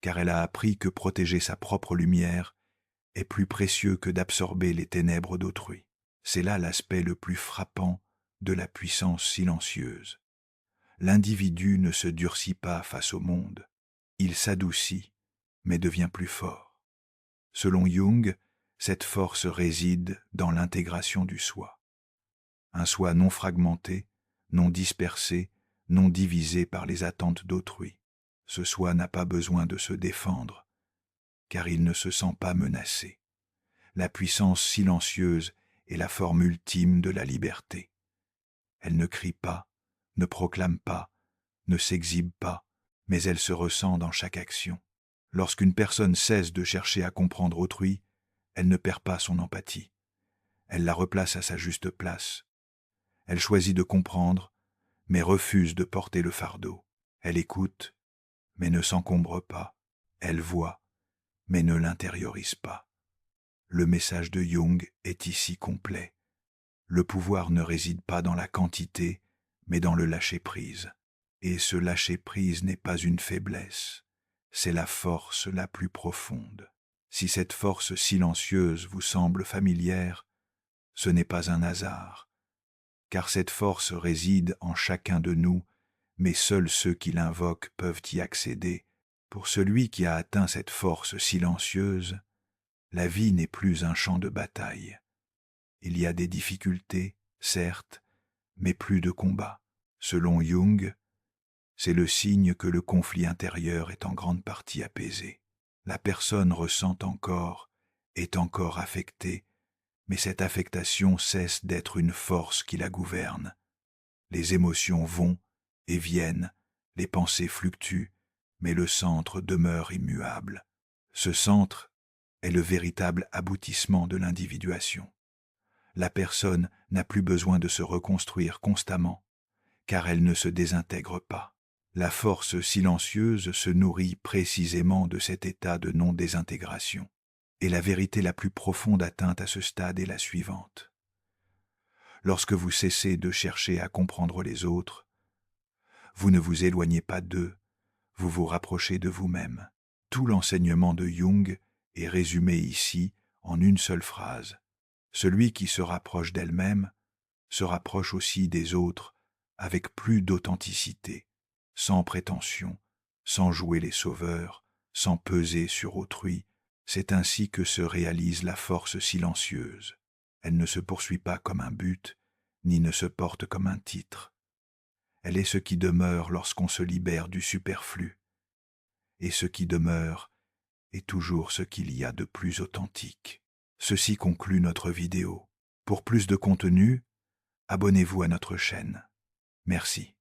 car elle a appris que protéger sa propre lumière est plus précieux que d'absorber les ténèbres d'autrui. C'est là l'aspect le plus frappant de la puissance silencieuse. L'individu ne se durcit pas face au monde. Il s'adoucit, mais devient plus fort. Selon Jung, cette force réside dans l'intégration du soi. Un soi non fragmenté, non dispersé, non divisé par les attentes d'autrui. Ce soi n'a pas besoin de se défendre, car il ne se sent pas menacé. La puissance silencieuse est la forme ultime de la liberté. Elle ne crie pas, ne proclame pas, ne s'exhibe pas, mais elle se ressent dans chaque action. Lorsqu'une personne cesse de chercher à comprendre autrui, elle ne perd pas son empathie. Elle la replace à sa juste place. Elle choisit de comprendre, mais refuse de porter le fardeau. Elle écoute, mais ne s'encombre pas. Elle voit, mais ne l'intériorise pas. Le message de Jung est ici complet. Le pouvoir ne réside pas dans la quantité, mais dans le lâcher-prise. Et ce lâcher-prise n'est pas une faiblesse, c'est la force la plus profonde. Si cette force silencieuse vous semble familière, ce n'est pas un hasard, car cette force réside en chacun de nous, mais seuls ceux qui l'invoquent peuvent y accéder. Pour celui qui a atteint cette force silencieuse, la vie n'est plus un champ de bataille. Il y a des difficultés, certes, mais plus de combats. Selon Jung, c'est le signe que le conflit intérieur est en grande partie apaisé. La personne ressent encore, est encore affectée, mais cette affectation cesse d'être une force qui la gouverne. Les émotions vont et viennent, les pensées fluctuent, mais le centre demeure immuable. Ce centre est le véritable aboutissement de l'individuation. La personne n'a plus besoin de se reconstruire constamment, car elle ne se désintègre pas. La force silencieuse se nourrit précisément de cet état de non-désintégration. Et la vérité la plus profonde atteinte à ce stade est la suivante. Lorsque vous cessez de chercher à comprendre les autres, vous ne vous éloignez pas d'eux, vous vous rapprochez de vous-même. Tout l'enseignement de Jung est résumé ici en une seule phrase. Celui qui se rapproche d'elle-même se rapproche aussi des autres avec plus d'authenticité, sans prétention, sans jouer les sauveurs, sans peser sur autrui. C'est ainsi que se réalise la force silencieuse. Elle ne se poursuit pas comme un but, ni ne se porte comme un titre. Elle est ce qui demeure lorsqu'on se libère du superflu. Et ce qui demeure est toujours ce qu'il y a de plus authentique. Ceci conclut notre vidéo. Pour plus de contenu, abonnez-vous à notre chaîne. Merci.